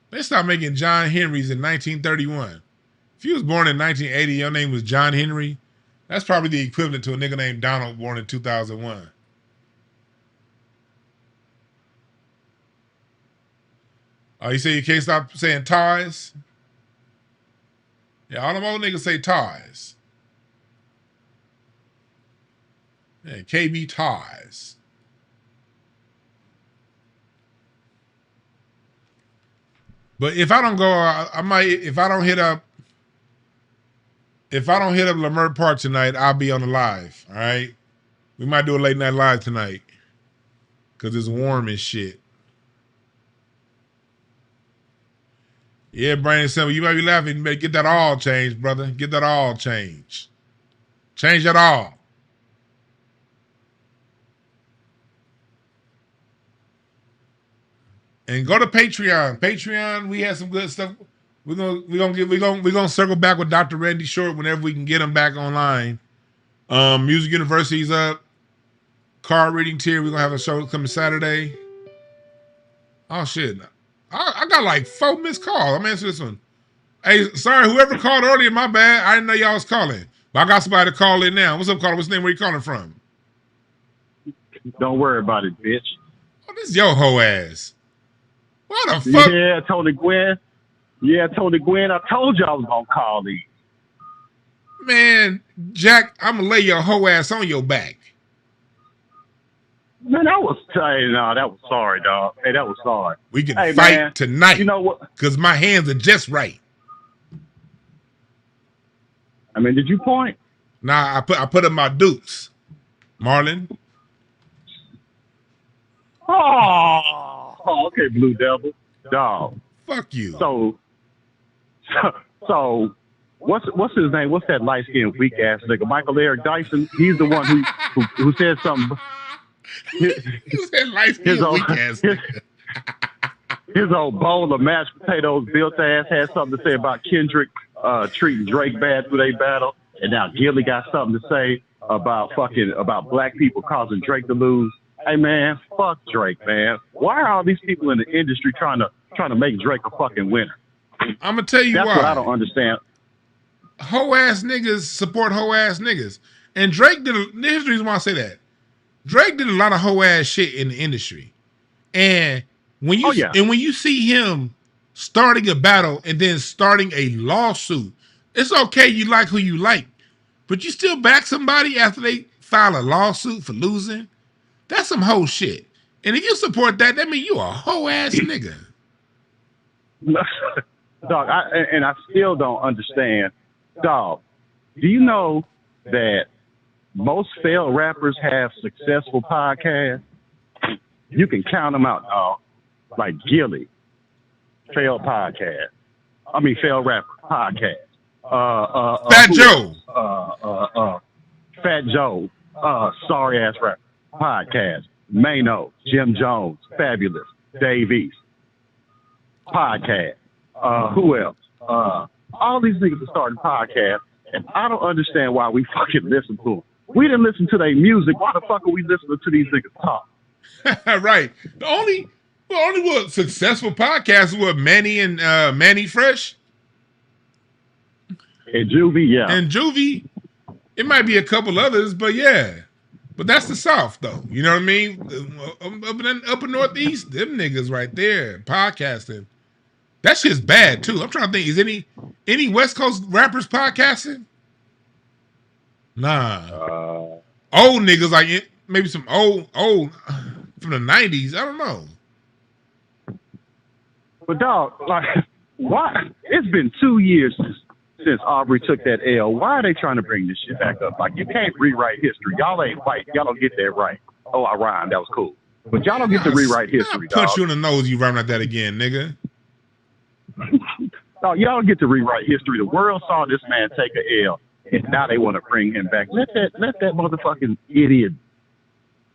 They stopped making John Henrys in 1931. If you was born in 1980, your name was John Henry, that's probably the equivalent to a nigga named Donald born in 2001. Oh, you say you can't stop saying ties? Yeah, all them old niggas say ties. Yeah, KB ties. But if I don't go, I might. If I don't hit up Lamert Park tonight, I'll be on the live. All right, we might do a late night live tonight because it's warm and shit. Yeah, Brandon Simple, you might be laughing. You better get that all changed, brother. Get that all changed. Change that all. And go to Patreon. Patreon, we have some good stuff. We're gonna circle back with Dr. Randy Short whenever we can get him back online. Music University's up. Card reading tier. We're gonna have a show coming Saturday. Oh shit. I got like 4 missed calls. I'm answering this one. Hey, sorry, whoever called earlier, my bad. I didn't know y'all was calling. But I got somebody to call in now. What's up, caller? What's the name? Where you calling from? Don't worry about it, bitch. Oh, this is your hoe ass. What the fuck? Yeah, Tony Gwynn. Yeah, Tony Gwynn. I told you I was gonna call these. Man, Jack, I'm gonna lay your hoe ass on your back. Man, that was sorry, dog. Hey, that was sorry. We can fight tonight. You know what? Because my hands are just right. I mean, did you point? Nah, I put in my dukes. Marlon. Oh, okay, Blue Devil. Dog. Fuck you. So what's his name? What's that light skinned weak ass nigga? Michael Eric Dyson. He's the one who said something. You said light skinned weak ass nigga. His old bowl of mashed potatoes built ass had something to say about Kendrick treating Drake bad through their battle, and now Gilly got something to say about black people causing Drake to lose. Hey man, fuck Drake, man. Why are all these people in the industry trying to make Drake a fucking winner? I'm gonna tell you That's why. What I don't understand. Hoe ass niggas support hoe ass niggas, and Drake did. Here's the reason why I say that. Drake did a lot of hoe ass shit in the industry, and when you see him starting a battle and then starting a lawsuit, it's okay. You like who you like, but you still back somebody after they file a lawsuit for losing. That's some hoe shit. And if you support that, that means you a hoe ass nigga. Dog, I still don't understand. Dog, do you know that most failed rappers have successful podcasts? You can count them out, dog. Like Gilly, failed podcast. I mean, failed rapper podcast. Fat Joe. Fat Joe. Sorry ass rapper. Podcast. Mano, Jim Jones, Fabulous, Dave East. Podcast. Who else? All these niggas are starting podcasts, and I don't understand why we fucking listen to them. We didn't listen to their music. Why the fuck are we listening to these niggas talk? Right. The only successful podcast was Manny and Manny Fresh. And Juvie, yeah. And Juvie. It might be a couple others, but yeah. But that's the South, though. You know what I mean? Up in Northeast, them niggas right there, podcasting. That shit's bad, too. I'm trying to think, is any West Coast rappers podcasting? Nah. Old niggas, like maybe some old from the 90s. I don't know. But, dog, like, why? It's been 2 years since Aubrey took that L. Why are they trying to bring this shit back up? Like, you can't rewrite history. Y'all ain't white. Y'all don't get that right. Oh, I rhymed. That was cool. But y'all don't get to rewrite history, dog. Punch you in the nose, you rhyme like that again, nigga. No, y'all don't get to rewrite history. The world saw this man take a L, and now they want to bring him back. Let that motherfucking idiot,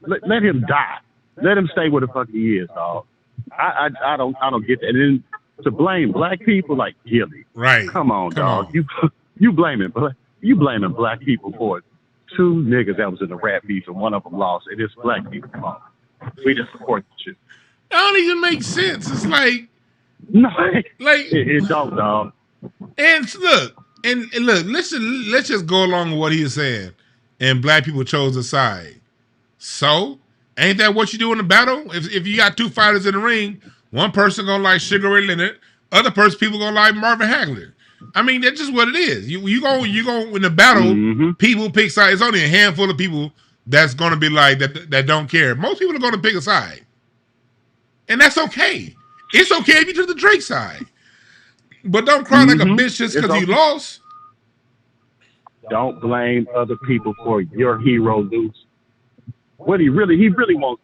let him die. Let him stay where the fuck he is, dog. I don't get that. And then to blame black people like Gilly. Right. Come on, Come dog. on. You blaming black people for it. 2 niggas that was in the rap beef and one of them lost. It is black people. Come on. We just support the shit. That don't even make sense. It's like no, like it don't, dog. And look, and look, let's just go along with what he is saying. And black people chose a side. So, ain't that what you do in the battle? If you got 2 fighters in the ring, one person gonna like Sugar Ray Leonard, other person people gonna like Marvin Hagler. I mean, that's just what it is. You go in the battle, people pick sides. It's only a handful of people that's gonna be like that don't care. Most people are gonna pick a side. And that's okay. It's okay if you took the Drake side. But don't cry like a bitch just because you lost. Don't blame other people for your hero losing. What he really wants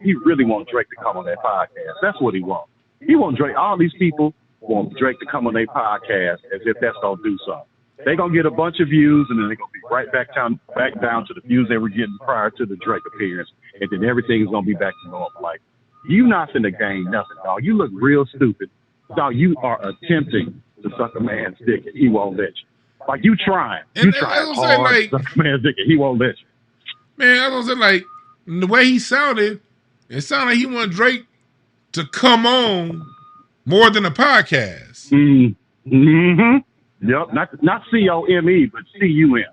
Drake to come on that podcast. That's what he wants. He wants Drake. All these people want Drake to come on their podcast as if that's gonna do something. They're gonna get a bunch of views and then they're gonna be right back down to the views they were getting prior to the Drake appearance, and then everything's gonna be back to normal. Like, you not finna gain nothing, dog. You look real stupid. Dog, you are attempting to suck a man's dick and he won't let you. Like, you trying. You trying hard to suck a man's dick and he won't let you. Man, I was saying, like, the way he sounded, it sounded like he wanted Drake to come on more than a podcast. Yep. Not C-O-M-E, but C-U-M.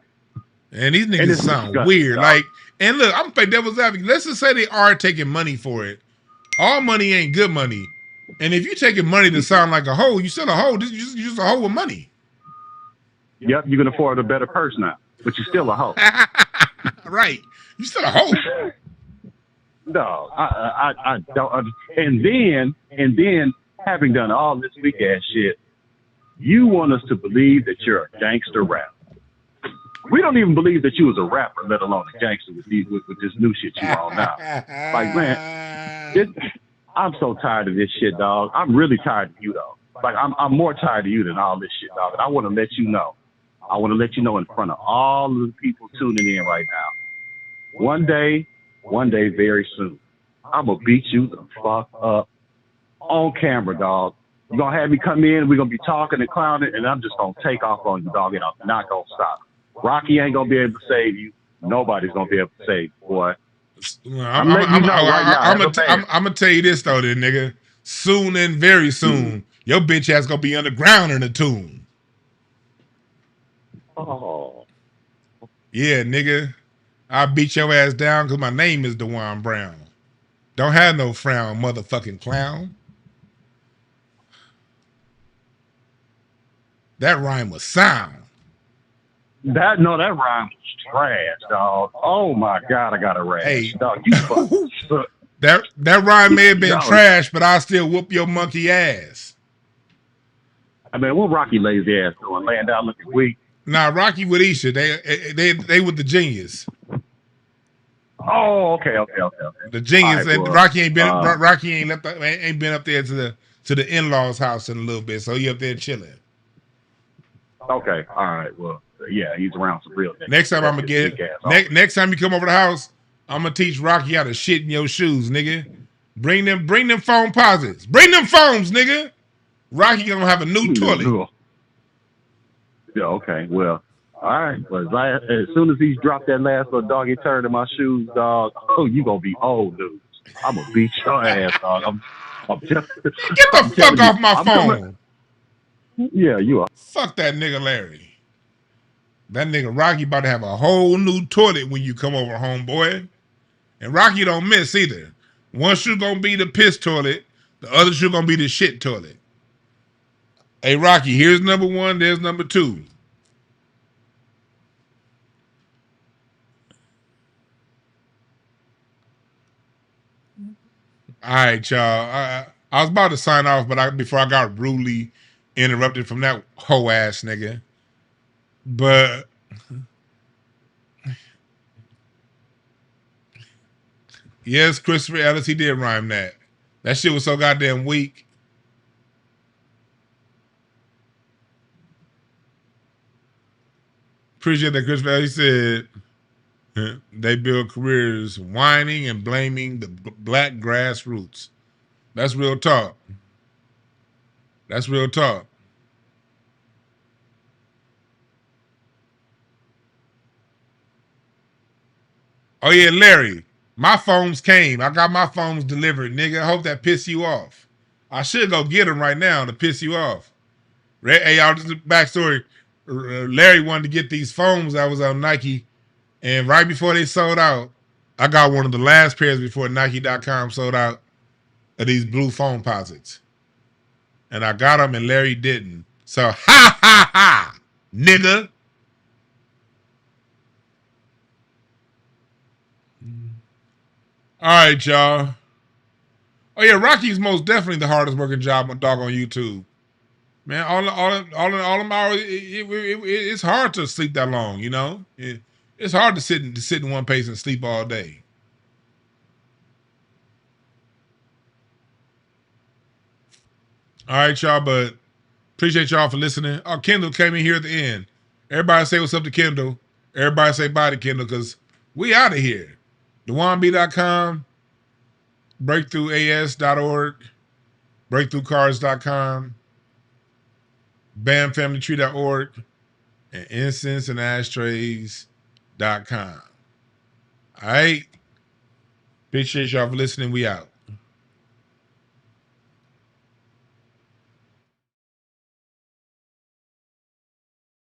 And these niggas sound weird. Like, and look, I'm gonna play devil's advocate. Let's just say they are taking money for it. All money ain't good money. And if you're taking money to sound like a hoe, you still a hoe. You're just a hoe with money. Yep, you can afford a better purse now, but you're still a hoe. Right. You still a hoe. No, I don't. And then, having done all this weak ass shit, you want us to believe that you're a gangster rapper. We don't even believe that you was a rapper, let alone a gangster with this new shit you on now. Like, man, I'm so tired of this shit, dog. I'm really tired of you, though. Like, I'm more tired of you than all this shit, dog. And I want to let you know. I want to let you know in front of all of the people tuning in right now. One day, very soon, I'm going to beat you the fuck up on camera, dog. You're going to have me come in, we're going to be talking and clowning, and I'm just going to take off on you, dog, and I'm not going to stop. Rocky ain't going to be able to save you. Nobody's going to be able to save you, boy. I'm gonna tell you this though, then, nigga. Soon and very soon, your bitch ass gonna be underground in a tomb. Oh, yeah, nigga. I beat your ass down because my name is DeJuan Brown. Don't have no frown, motherfucking clown. That rhyme was sound. That rhyme was trash, dog. Oh my God, I got a rash. Hey, dog, you fucking suck. That rhyme may have been trash, but I'll still whoop your monkey ass. I mean, what Rocky lazy ass doing? Laying down looking weak. Nah, Rocky with Isha. They with the genius. Oh, okay. The genius. Right, well, Rocky ain't been ain't been up there to the in-laws' house in a little bit, so he up there chilling. Okay, all right. Well, yeah, he's around some real niggas. Next time I'm gonna get it. Next time you come over the house, I'm gonna teach Rocky how to shit in your shoes, nigga. Bring them foam posits. Bring them foams, nigga. Rocky gonna have a new toilet. Yeah, okay. Well, all right. Well, as soon as he's dropped that last little doggy turn in my shoes, dog, you gonna be old, dude. I'm gonna beat your ass, dog. Get the fuck off my phone. Yeah, you are. Fuck that nigga Larry. That nigga Rocky about to have a whole new toilet when you come over, homeboy. And Rocky don't miss either. One shoe gonna be the piss toilet, the other shoe gonna be the shit toilet. Hey Rocky, here's number 1, there's number 2. All right, y'all. I was about to sign off, but before I got rudely interrupted from that hoe ass nigga. But yes, Christopher Ellis, he did rhyme that. That shit was so goddamn weak. Appreciate that, Christopher Ellis. He said they build careers whining and blaming the black grassroots. That's real talk. That's real talk. Oh yeah, Larry. My phones came. I got my phones delivered, nigga. I hope that piss you off. I should go get them right now to piss you off. Hey, y'all, just a backstory. Larry wanted to get these phones that was on Nike, and right before they sold out, I got one of the last pairs before Nike.com sold out of these blue phone posits. And I got them, and Larry didn't. So, ha, ha, ha, nigga. All right, y'all. Oh yeah, Rocky's most definitely the hardest working job on dog on YouTube. Man, all them hours, it's hard to sleep that long. You know, it's hard to sit in one place and sleep all day. All right, y'all, but appreciate y'all for listening. Oh, Kendall came in here at the end. Everybody say what's up to Kendall. Everybody say bye to Kendall because we out of here. DeWanB.com, BreakthroughAS.org, BreakthroughCars.com, BamFamilyTree.org, and IncenseAndAshtrays.com. All right. Appreciate y'all for listening. We out.